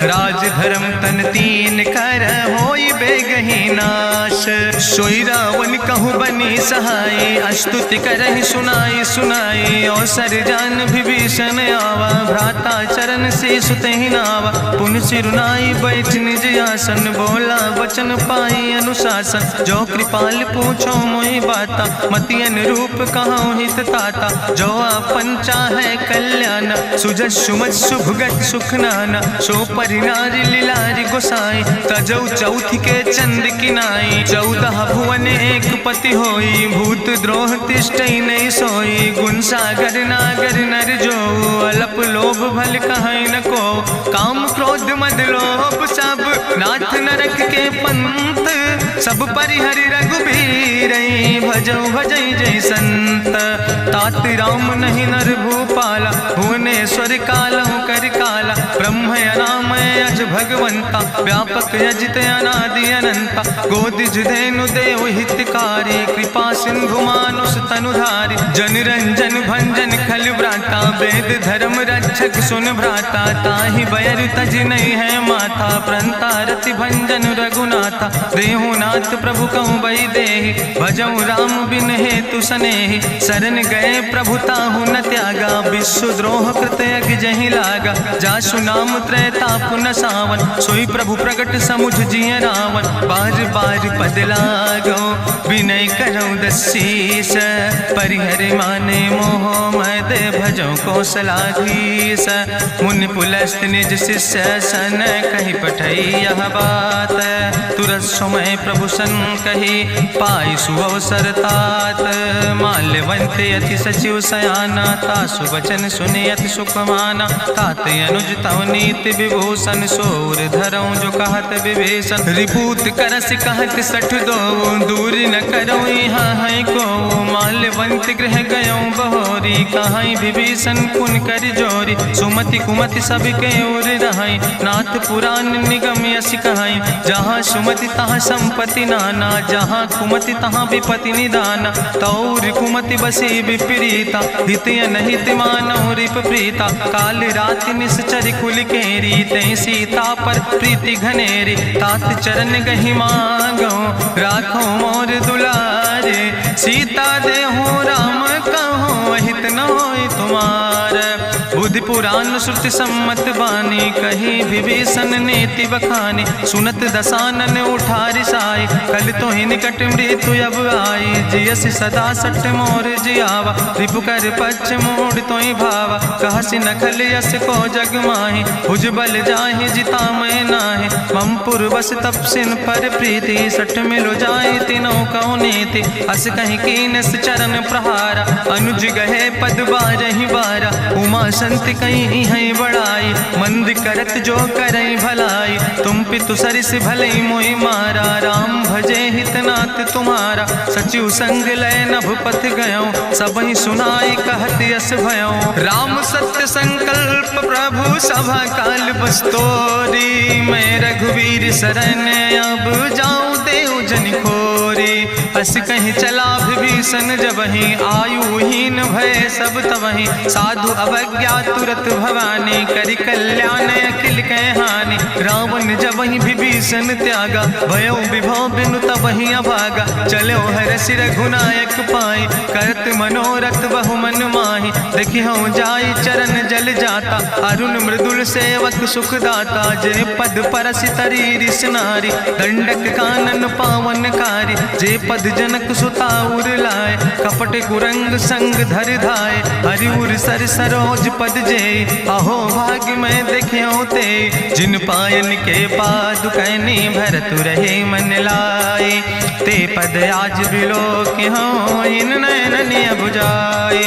Speaker 1: राज धर्म तन तीन कर, होई बेगहि नाश। सोई रावण कहूँ बनी सहाय, अस्तुति करहि सुनाई सुनाई। अवसर जान विभीषण आवा, भ्राता चरण से सुतहि नावा। पुन सिरुनाई बैठ निज आसन, बोला वचन पाई अनुशासन। जो कृपाल पूछो मोहि बाता, मति अनुरूप कहूँ हित ताता। जो आपन चाहे कल्याण, सुजस सुमत सुभगत सुख नाना। सो परिनारी लीलारी गोसाई, तजौ चौथ के चंद किनाई। 14 भुवन एक पति होई, भूत द्रोह तिष्ठई नहीं सोई। गुण सागर नागर नर जो, अलप लोभ भल कहीं न को। काम क्रोध मद लोभ सब, नाथ नरक के पंथ। सब परिहरि रघुबीर, भजौ भजै जय संत। तात राम नहीं नर भूपाला, भुवनेश्वर कालहु कर काला। ब्रह्म अनामय अज भगवंता, व्यापक अजित अनादि अनंता। जनता गोद जुधेनु देव हितकारी कृपा सिंधु मानुष तनुधारी जन रंजन भंजन खल व्राता वेद धर्म रक्षक सुन भ्राता ताहि बयर तज नहीं है माथा प्रंता रति भंजन रघुनाथा देहुनाथ प्रभु कहूँ बई देहि भजऊ राम बिन हेतु सनेहि शरण गए प्रभु ताहु न त्यागा विश्व द्रोह कृत यज्ञ जहि लागा जासु नाम त्रैताप न सावन सोई प्रभु प्रगट समुझ जिय रावण बार बार पद लागो विनय करऊँ दसीस परिहर माने मोह मद भजो कौशलाधीश मुनि पुलस्त निज शिष्य सन कही पठई यह बात तुरत समय प्रभु सन कही पाई सुअवसर तात माल्यवंत अति सचिव सयाना तासु वचन सुने अति सुख माना तात अनुज तव नीति विभूषण सोर धरऊँ जो कहत विभीषण रिपूत करस कहत सठ दो दूर न करो यहाँ है को माल्यवंत गृह गयो बहोरी कहाई विभीषण पुन कर जोरी सुमति कुमति सबके ओर रहाई नाथ पुराण निगम यश कहाई जहाँ सुमति तहाँ संपत्ति नाना जहाँ कुमति तहाँ विपति निदाना तौर कुमति बसी विपरीता हितय नहित मानव रिप प्रीता काल राति निश्चर कुल केरी तै सीता पर प्रीति घनेरी तात चरण गहि मांगो राखो मोर दुलारे सीता देहु राम कहो हित न होय तुम्हार बुद्धि पुराण श्रुति सम्मत बानी कही विभीषण नीति बखानी सुनत दसानन उठारि साई कल तो ही निकट मृत्यु अब आई जियस सदा सट मोर जियावा रिपु कर पक्ष मोड़ तो ही भावा कहसी नखल यस को जग माही भुज बल जाहि जिता मैं नाही मम पुरवस तपसिन पर प्रीति सठ मिलो जाए तीनों कौ नीति अस कहीं कीनस चरण प्रहारा अनुज गहे पद बारहि बारा उमा संत कहीं है बड़ाई मंद करत जो करई भलाई तुम पितु सरिस भलई मोहि मारा राम भजे हितनाथ तुम्हारा सचिव संग लय नभ पथ गयो सबहि सुनाई कहत यस भयो राम सत्य संकल्प प्रभु सभा काल बस्तोरी मैं रघुवीर शरण अब जाऊं देव जन खोरी अस कहीं चला विभीषण जबहि आयुहीन भय सब तबहि साधु अवज्ञा तुरत भवानी करि कल्याण अखिल कह हानि रावण जबहि विभीषण त्यागा भयो विभव बिनु तबहि अभागा चलो हरसि रघुनायक पाई करत मनोरथ बहु मन माहि देखियो जाई चरण जल जाता अरुण मृदुल सेवक सुख दाता जे पद परसि तरी रिस नारी दंडक कानन पावन कारी जे पद जनक सुताउर लाए कपट कुरंग संग धर धाय हरिउर सर सरोज पद जे अहो भाग्य में देख्यो ते जिन पायन के पादु कहनी भरत रहे मन लाए ते पद आज बिलो के हो इन नयन बुझाए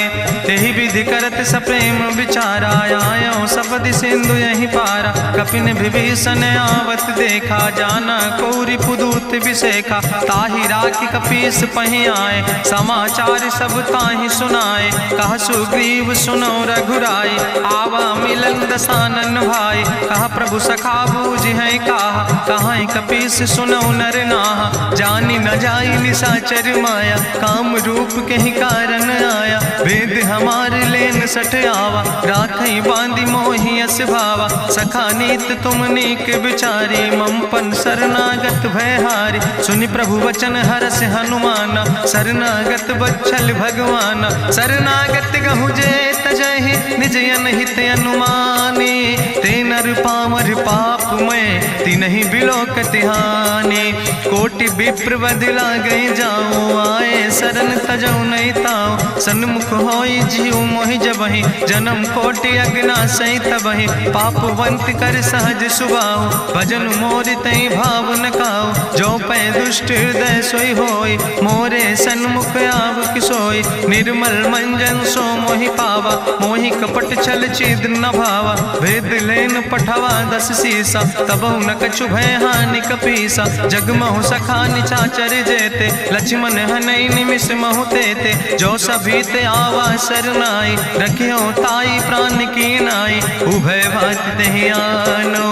Speaker 1: तेहि विधि करत सप्रेम विचारा आयो सपद सिंधु यही पारा कपिन विभीषण आवत देखा जाना कौरि पुदूत विशेखा ताहि राखी कपीस पहि आए समाचार सब ताहि सुनाए कहा सुग्रीव सुनो रघुराई आवा मिलन दसानन भाई कहा प्रभु सखा बूझ है कहा कपीस सुनो नर नाहा जानी न जाई निशाचर माया काम रूप के ही कारण आया वेद हमार लेन सठ आवा राखई बांधी मोहि अस भावा सखा नीत तुम नीक विचारी ममपन शरणागत भयहारी सुनि प्रभु वचन हरस हनुमान शरणागत बच्छल भगवान शरणागत गहु जे तजहि निज अनहित अनुमानी ते नर पामर पाप में तिनहि बिलोकति हानि कोटि विप्र बदला गई जाऊं आए शरण तजऊ नहीं ताऊ सन्मुख होई जीव मोहि जबहि जन्म कोटि अग्ना सही तबहि पापवंत कर सहज सुभाऊ भजन मोर तई भाव न काऊ जो पै दुष्ट हृदय सोई होई मोरे सन्मुख आव किसोई निर्मल मंजन सो मोहि पावा मोहि कपट छल छिद्र न भावा भेद लेन पठवा 10 सीसा तबहु न कछु भय हानि कपीसा जगमहु सखा निचाचर जेते लक्ष्मण हनई निमिष महु तेते जो सभी ते आवा शरनाई, रखियो ताई प्राण की नाई, उभय भात तहि आनो,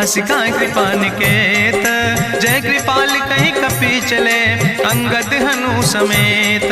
Speaker 1: हसिका कृपा निकेत, जय कृपाल कहीं कपि चले, अंगद हनु समेत,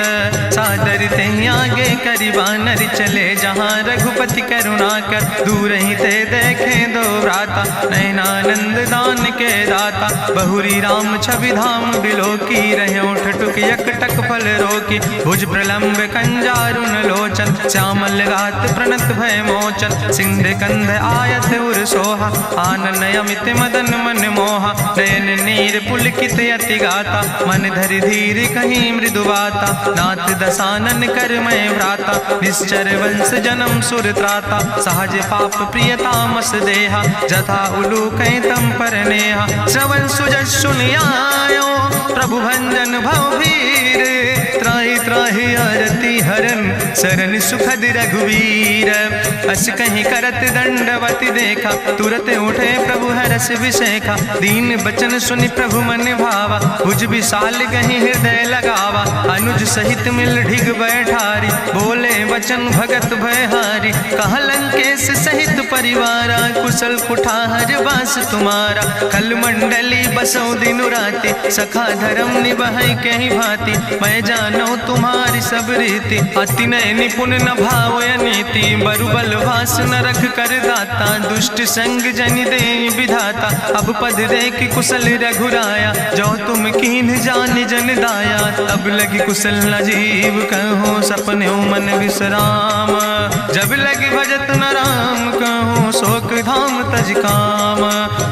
Speaker 1: सादर तहि आगे करि बानर चले, जहाँ रघुपति करुणा कर, दूर ही ते देखे दो भ्राता, नयनानंद दान के दाता, बहुरी राम छवि धाम बिलोकी, रहे ठटुक यकटक फल रोकी, भुज प्रलंब कंजारुन लोचन, श्यामल गात प्रणत भय मोचन, सिंध कंध आयत उर सोहा, आनन अमित मदन मन मोहा, नयन नीर पुलकित यति गाता, मन धरि धीर कहीं मृदु बाता, नाथ दसानन कर मैं भ्राता, निश्चर वंश जन्म सुर त्राता, सहज पाप प्रिय तामस देहा, जथा उलूक तम पर नेहा, श्रवण सुजस सुनियायो, प्रभु भंजन भव भीर, त्राहि त्राहि आरती हरन, शरण सुखद रघुवीर, अस कहीं करत दंडवति देखा, तुरत उठे प्रभु हरस विशेखा, दीन बचन सुनि प्रभु मन भावा, भुज विशाल कहीं हृदय लगावा, अनुज सहित मिल ढिग बैठारी, बोले वचन भगत भयहारी, कहा लंकेश सहित परिवारा, कुशल कुठार वास तुम्हारा, कल मंडली बसो दिनु राति, सखा धर्म निभाई कहीं भांति, मैं जानो तुम्हारी सब रीति, अति नय निपुण न भाव नीति, बरुबल वास न रख कर दाता, दुष्ट संग जन दे विधाता, अब पद देख कुशल रघुराया, जो तुम कीन जान जन दाया, तब लगी कुशल न जीव कहो, सपने मन विश्राम, जब लगी भजत न राम कहो, शोक धाम तज काम,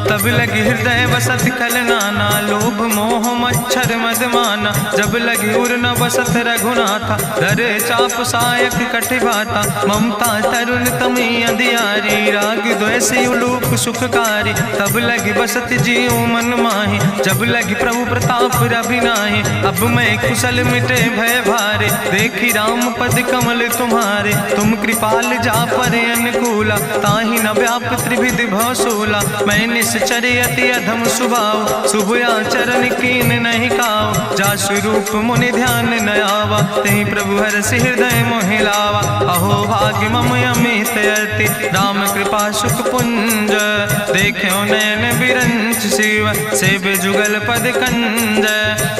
Speaker 1: तब लगी हृदय बसत खल नाना, लोभ मोह मच्छर मदमाना, जब लगी उर न बसत रघुनाथा, धरे चाप सायक कटिभाता, ममता तरुण तमी अधियारी, राग द्वेषी उलूक सुखकारी, तब लगी बसत जीव मन माही, जब लगी प्रभु प्रताप रवि नाही, अब मैं कुशल मिटे भय भारे, देखी राम पद कमल तुम्हारे, तुम कृपाल जा पर अनुकूला, ताहि न व्याप त्रिविध भवसूला, मैं निश्चर अति अधम सुभाव, शुभ आचरण कीन नहीं काव, जा स्वरूप मुनि ध्यान न आवा, तेहि प्रभु हरसि हृदय मोहि लावा, अहो भाग्य मम अमित अति, राम कृपा सुख पुंज, देखो नयन बिरंच शिव, सेव जुगल पद कंज,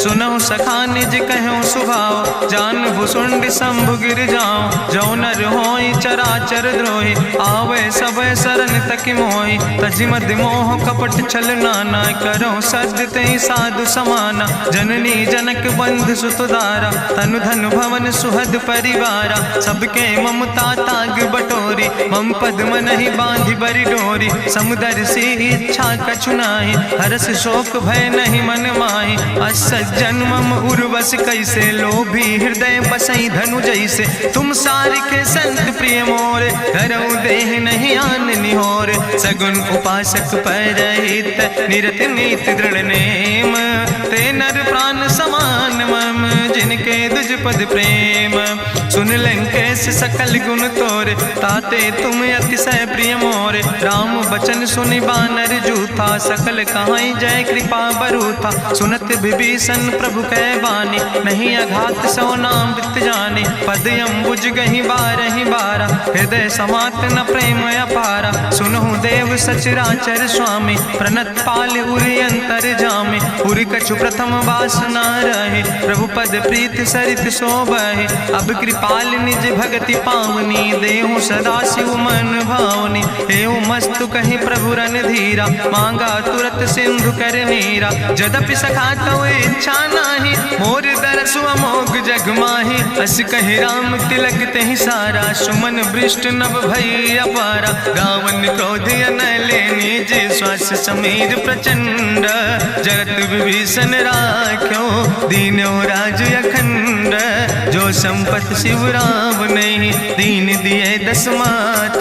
Speaker 1: सुनहु सखा निज कहूँ सुभाव, जान भुसुंड शंभु गिर जाऊं, जो नर होई चराचर द्रोही, आवे सब शरण तक मोहि, तजि मद मोह कपट छल नाना, करो सद तेहि साधु समाना, जननी जनक बंधु सुतदारा, तनु धन भवन सुहद परिवारा, सबके ममता ताग बटोरी, मम पद मन ही बांधि बरि डोरी, समुदर सी इच्छा कछु नाही, हरस शोक भय नहीं मन माही, असज्जन मम उर्वश कैसे, लोभी हृदय बसई धनु जैसे, तुम सार के संत प्रिय मोरे, धरऊ देह नहीं आन निहोर, सगुन उपासक परहित, निरत नीति दृढ़ नेम, ते नर प्राण समान मम, जिनके दुज पद प्रेम, सुन लंकेश सकल गुण तोरे, ताते तुम अतिशय प्रिय मोरे, राम बचन सुनि बानर जूथा, सकल कहाई जय कृपा बरूथा, सुनत विभीषण प्रभु कै बानी, नहीं अघात सो नाम वित जानी, पद अम्बुज गहि बारहि बारा, हृदय समात न प्रेम अपारा, सुनहु देव सचराचर स्वामी, प्रणत पाल उरि अंतर जामी, उरि कछु प्रथम वासना रहे, प्रभु पद प्रीत सरित शोभहि, अब कृपाल निज भगति पावनी, देहु सदा शिव मन भावनी, एवं मस्तु कहि प्रभु रन धीरा, मांगा तुरत सिंधु कर नीरा, जदपि सखा तव इच्छा नाही, मोर दरसु अमोघ जग माही, अस कहि राम तिलक तेहि सारा, सुमन वृष्ट नभ भई अपारा, गावन क्रोध अनले निज, श्वास समीर प्रचंड, जगत विभीषण राख्यो, दीनो राज अखंड, जो संपत शिव राम नहीं, दीन दिए दस माथ,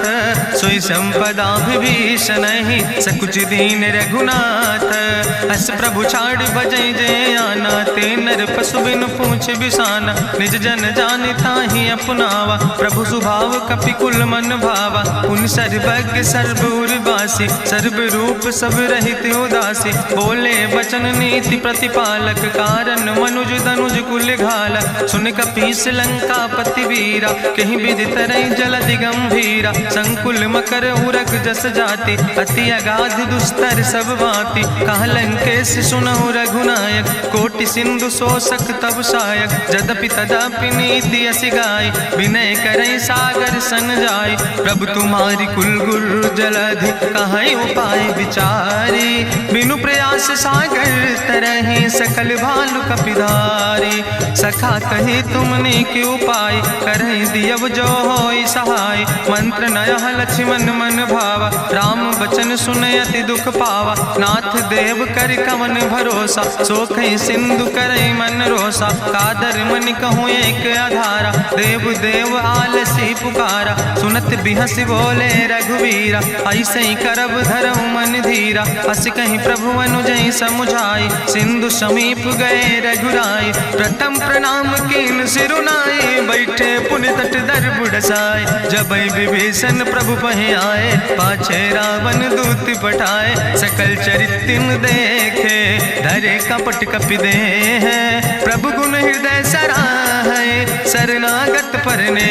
Speaker 1: सोई संपदा विभीषण नहीं, सकुच दीन रघुनाथ, अस प्रभु छाड़ बजै जय आना, ते नर पशु पशु बिनु पूछ बिसाना, निज जन जानि ताहि अपनावा। प्रभु स्वभाव कपिकुल मन भावा, पुनि सर्वज्ञ सर्व उर्वासी। सर्व रूप सब रहित उदासी, बोले बचन नीति प्रतिपालक। कारण मनुज तनुज कुल घाला, सुन कपीस लंका पति वीरा। कहीं विधि तरई जलधि गंभीरा, संकुल मकर उरग जस जाति। अति अगाध दुस्तर सब भांति, कहा लंकेश सुनहु रघुनायक। कोटि सिंधु शोषक तब सायक, जदपि तदपि नीति असि गाय। विनय करई सागर सन जाय, प्रभु तुम्हारी कुल गुरु जलधि। कहीं उपाय विचारी, बिनु प्रयास सागर तरहि। सकल भालु कपिधारी, सखा कही तुमने के उपाय। करहि दियव जो होई सहाय, मंत्र नयह लक्ष्मण मन भावा। राम बचन सुनय अति दुख पावा, नाथ देव कर कवन भरोसा। सोखई सिंधु करई मन रोसा, कादर मन कहूँ एक आधारा। देव देव आलसी पुकारा, सुनत बिहसी बोले रघुवीरा। ऐसे ही करब धरऊ मन धीरा, अस कहीं प्रभु अनुजय समुझाई। सिंधु समीप गए रघुराई, प्रथम प्रणाम कीन सिरुनाई। बैठे पुनि तट दर बुढ़साए, जब विभीषण प्रभु पहे आए। पाछे रावण दूत पठाए, सकल चरित्र देखे। धरे कपट कपि दे है, प्रभु गुण हृदय सराहे। शरणागत परने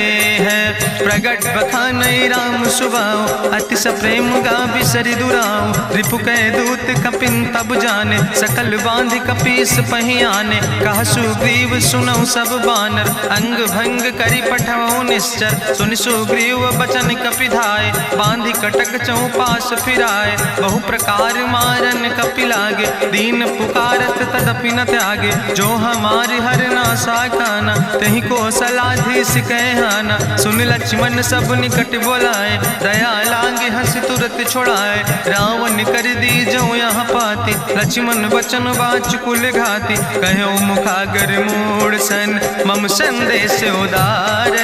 Speaker 1: है, प्रगट बखानई राम सुभाओ। अति सप्रेम गा बिसरि दुराओ, रिपु कह दूत कपिन तब जाने। सकल बांधि कपीस पहि आने, कहा सुग्रीव सुनौ सब बानर। अंग भंग करि पठवौ निश्चर, सुनि सुग्रीव बचन कपिधाय। बांधि कटक चौपास फिराए, बहु प्रकार मारन कपि लागे। दीन पुकारत तदपि न त्यागे, जो हमारि हर नासा खाना। तहि कौशलाधीश कहना, सुन लक्ष्मण सब निकट बोलाए। दया लागे हंस तुरत छोड़ाए, रावण कर दी जो यहाँ पाती। लक्ष्मण बचन बाच कुल घाती, कहो मुखागर मूड़ सन। मम संदेश उदार,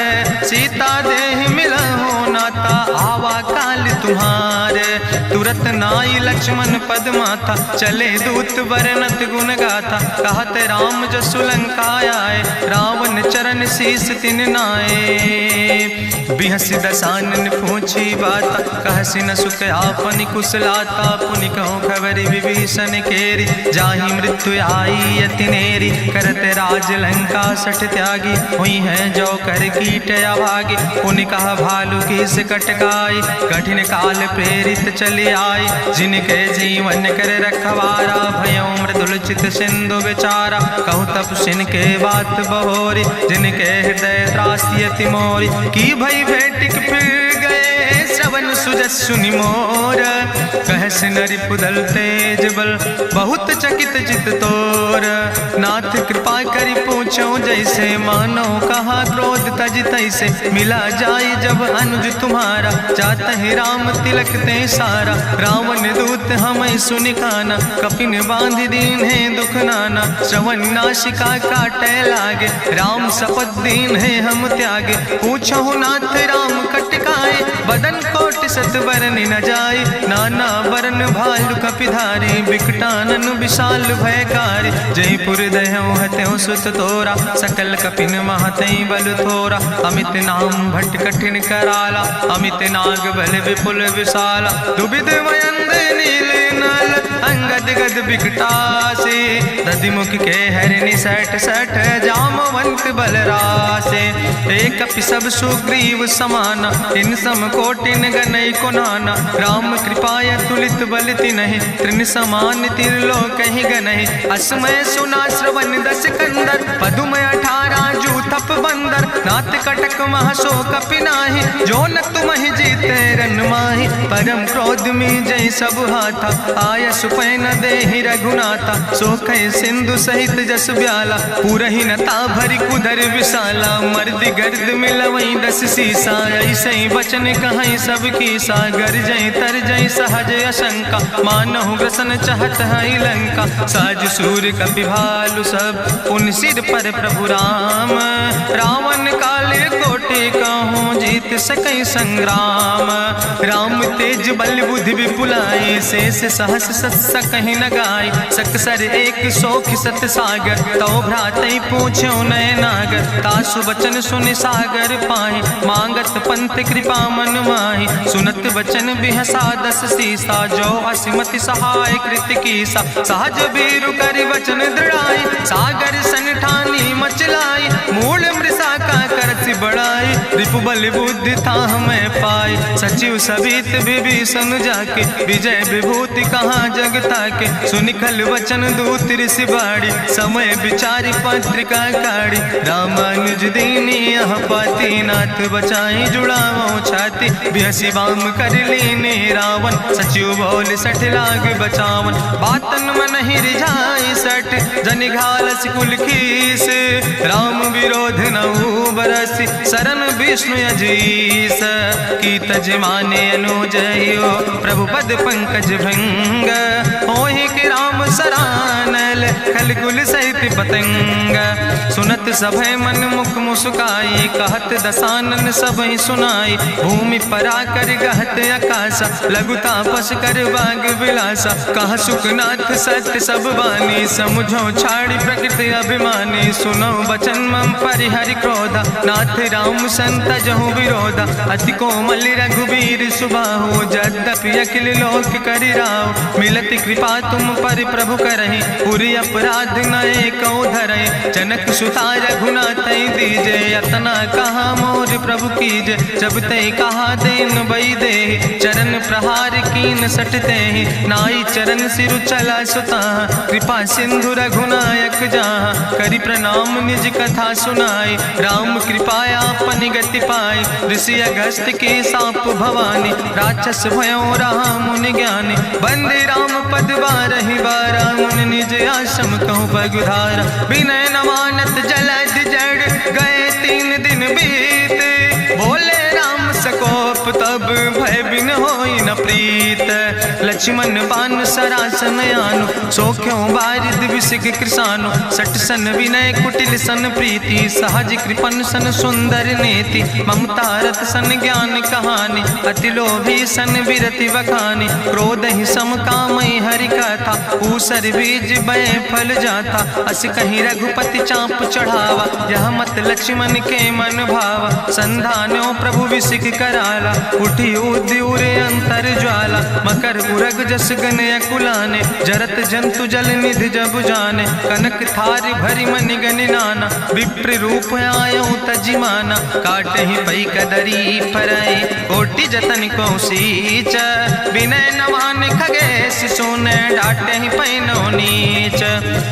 Speaker 1: सीता देह मिलहु नाता। आवा काल तुम्हारे, तुरत नाई लक्ष्मण पद माथा। चले दूत वर्णत गुण गाथा, कहत राम जसु लंका आए। रावण चरण शीस तिन नाए, बिहसी दसानन पूछी बात। कहसी न सुख आपन कुशलाता, पुनि कहूँ खबर विभीषण केरी। जाहि मृत्यु आई अति नेरी, करत राज लंका सठ त्यागी। हुई है जो कर कीट अभागी, पुनि कहा भालू की से कटकाई। कठिन काल प्रेरित चले आई, जिनके जीवन कर रखवारा। भयो मृदुल चित सिंधु विचारा, कहूँ तप सिन के बात बहोरी। जिनके हृदय त्रासियति मोरी, की भई भेटिक फिर गए। श्रवण सुजस सुनि मोर, कहस नरि पुदल तेज बल। बहुत चकित चित तोर, नाथ कृपा करि पूछो जैसे। मानो कहा क्रोध तज तैसे, मिला जाय जब अनुज तुम्हारा। जातहि राम तिलक ते सारा, रावण दूत हमें सुनि काना। कपिन बांध दीन है दुख नाना, श्रवण नासिका काटे लागे। राम शपथ दीन है हम त्यागे, पूछो नाथ राम कटकाए। बदन कोट सत बरन न जाय, नाना बरन भालु कपिधारी। बिकटानन विशाल भयकारी, जयपुर दहु हत्यु सुत तोरा। सकल कपिन महतई बल थोरा, अमित नाम भट्ट कठिन कराला। अमित नाग बल विपुल विशाला, दुबिद मयंद नील नल। अंगद गद बिकटासे, दधिमुख के हरिणि सठ सठ। जामवंत बलरासे, एक कपि सब सुग्रीव समाना। इन सम कोटिन गनई को नाना, राम कृपाय तुलित बल तिनहि। त्रिन समान तिरलोक ही गनहि, असमय सुना श्रवण दस कंदर। पदुम 18 जू थप बंदर, नाथ कटक महसो कपि नाही। जो न तुमहि जीते रन माहि, परम क्रोध में जय सब हाथा। आय सुपै न देहि रघुनाथा, सोखै सिंधु सहित जस ब्याला। पूरहि न ता भरि कुधर विशाला, मर्द गर्द मिलवई 10 सीसा। ऐसे बचन कहई सब कीसा, गर जय तर जय सहज अशंका। मानहु ग्रसन चाहत है लंका, साज सूर कपि भालु सब। पुन सिर पर प्रभु राम, रावण काले कोटि बटे कहूँ जीत सकै संग्राम। राम तेज बल बुद्धि विपुलाई, शेष सहस सत सकहि न गाय। सकसर एक सोख सत सागर, तो भ्रातै पूछ्यो नय नागर। तासु वचन सुनि सागर पाहि, मांगत पंथ कृपा मन माहि। सुनत वचन बिहसा दस सीसा, जो असिमति सहाय कृत कीसा। सहज बीरु कर वचन दृढ़ाई, सागर सन ठानी मचलाई। मूल मृषा का करति बढ़ाई, रिपु बल बुद्धि था हमें पाई। सचिव सबित विभीषण जाके, विजय विभूति कहाँ जग ताके। सुनिखल वचन दूत ऋषि बाड़ी, समय विचारि पत्रिका काढ़ी। रामानुज दीनी यह पाती, नाथ बचाई जुड़ावो छाती। बिहसी बाम कर लीने रावण, सचिव बोल सठ लाग बचावन। बातन मन ही रिझाई सठ, जनि घालस कुल खीस। राम विरोध नहु बरसि, शरण विष्णु अजीस। की तज माने अनुजयो, प्रभु पद पंकज भंग। होहि कि राम सरानल, खल कुल सहित पतंग। सुनत सभय मन मुख मुस्काई, कहत दसानन सबहि सुनाई। भूमि परा कर गहत आकाशा, लघु तापस कर बाग विलासा। कहा सुखनाथ सत्य सब बानी, समुझो छाड़ी प्रकृति अभिमानी। सुनो बचन मम परिहरि क्रोधा, नाथ राम संत जहु विरोधा। अति कोमल रघुबीर सुबाहु, यद्यपि अखिल लोक करि राहु। मिलति कृपा तुम पर प्रभु करहि, पुरि अपराध न एको धरहि। जनक सुता रघुनाथ दीजे, यतना कहा मोर प्रभु कीजे। जब ते कहा देन बई दे, चरण प्रहार कीन सटते। नाई चरण सिरु चला सुता, कृपा सिंधु रघुनायक जहाँ। करि प्रणाम निज कथा सुनाई, राम कृपाया अपनी गति पाई। ऋषि अगस्त्य के साप भवानी, राक्षस भयो रहा मुनि ज्ञानी। बंदे राम पद बारहि बारा, मुनि निज आश्रम कहूँ पगुधारा। विनय न मानत जलद जड़, गए 3 दिन बीते। बोले राम सकोप तब, भय बिन होई न प्रीत। लक्ष्मण बान सरासन आनु, सोख्यों बारिद विसिक कृसानु। सट सन विनय कुटिल सन प्रीति, सहज कृपन सन सुंदर नेति। ममता रत सन ज्ञान कहानी, अति लोभी सन विरति बखानी। क्रोध ही सम कामई हरि कथा, ऊसर बीज बय फल जाता। अस कहीं रघुपति चाप चढ़ावा, यह मत लक्ष्मण के मन भावा। संधान्यो प्रभु विसिक कराला, उठी उद्यूरे अंतर ज्वाला। मकर उरग जस गन अकुलाने, जरत जंतु जल निधि जब जाने। कनक थारी भरी मनि गनि नाना, विप्र रूप आयो तजिमाना। काटे ही पई कदरी फरई, कोटि जतन को सींच। विनय न मान खगेश सुने, डाटे ही पई नो नीच।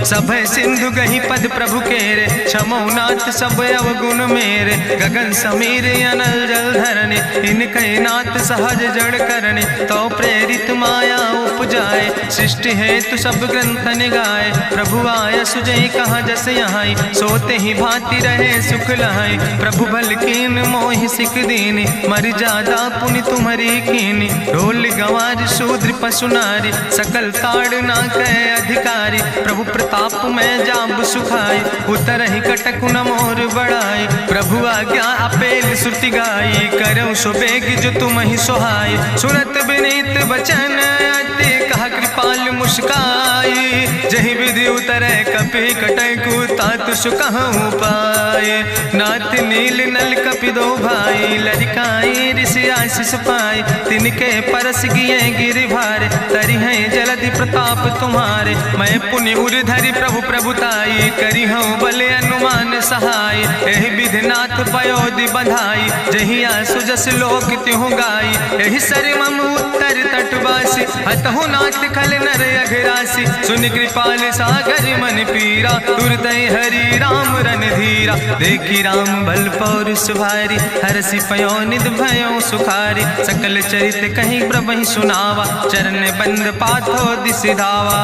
Speaker 1: सभय सिंधु गही पद प्रभु केरे, क्षमो नाथ सब अवगुण मेरे। गगन समीर अनल जल धरने, इनके नाथ सहज जड़ करने। तो प्रेरित माया उपजाए, सृष्टि हेतु सब ग्रंथ निगाए। प्रभु आय सुजय कहा जस यहाँ, सोते ही भांति रहे सुख लहाई। प्रभु भल कीन मोहि सिख दीनी, मर जादा पुनि तुम्हारी कीनी। ढोल गंवार शूद्र पशु नारी, सकल ताड़ ना कहे अधिकारी। प्रभु प्रताप में जाब सुखाई, उतर ही कटक न मोर बढ़ाई। प्रभु आज्ञा अपेल श्रुति गाई, करऊँ सुबेग जो तुम ही सोहाई। सुनत विनीत वचन अति, कहा कृपाल मुस्काई। जहि विधि उतरे कपि कटकु, तातु सुकहु पाए। नाथ नील नल कपि दो भाई, लरिकाई ऋषि आशीष पाए। तिनके परस गिए गिरि भारे, तरि है जलधि प्रताप तुम्हारे। मैं पुनि उर धरि प्रभु प्रभुताई, करी हूँ बल अनुमान सहाय। एहि विधि नाथ पयोधि बधाई, जहि आसु जस लोक त्यों गाई। एहि सर मम उत्तर तटवासी, हतहु नाथ खल नर अघरासी। सुनि कृपाल सागर मन पीरा, तुरत हरि राम रन धीरा। देखी राम बल पौरुष भारी, हरसि पयो निध भयो सुखारी। सकल चरित कहीं प्रभु सुनावा, चरण बंद पाथो दिस धावा।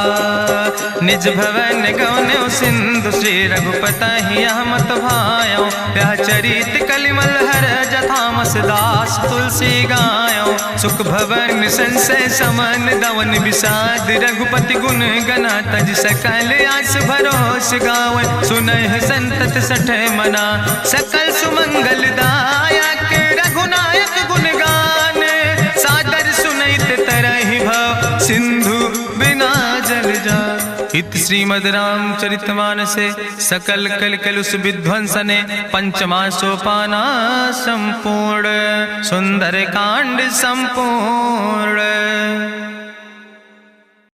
Speaker 1: निज भवन गौन्यो सिंधु श्री रघुपति मत भायो यह चरित कलिमल हर जथामस दास तुलसी गायो सुख भवन संसय समन दवन विषाद रघुपति गुण गना तज सकल आस भरोस गावे सुनहि संतत सठ मना सकल सुमंगल दायक रघुनायक गुण गान सादर सुनैत तरहि भव सिंधु बिना जल जा। इत श्रीमद् रामचरितमानसे सकल कलकलुष विध्वंसने पंचमा सोपाना संपूर्ण सुंदर कांड संपूर्ण।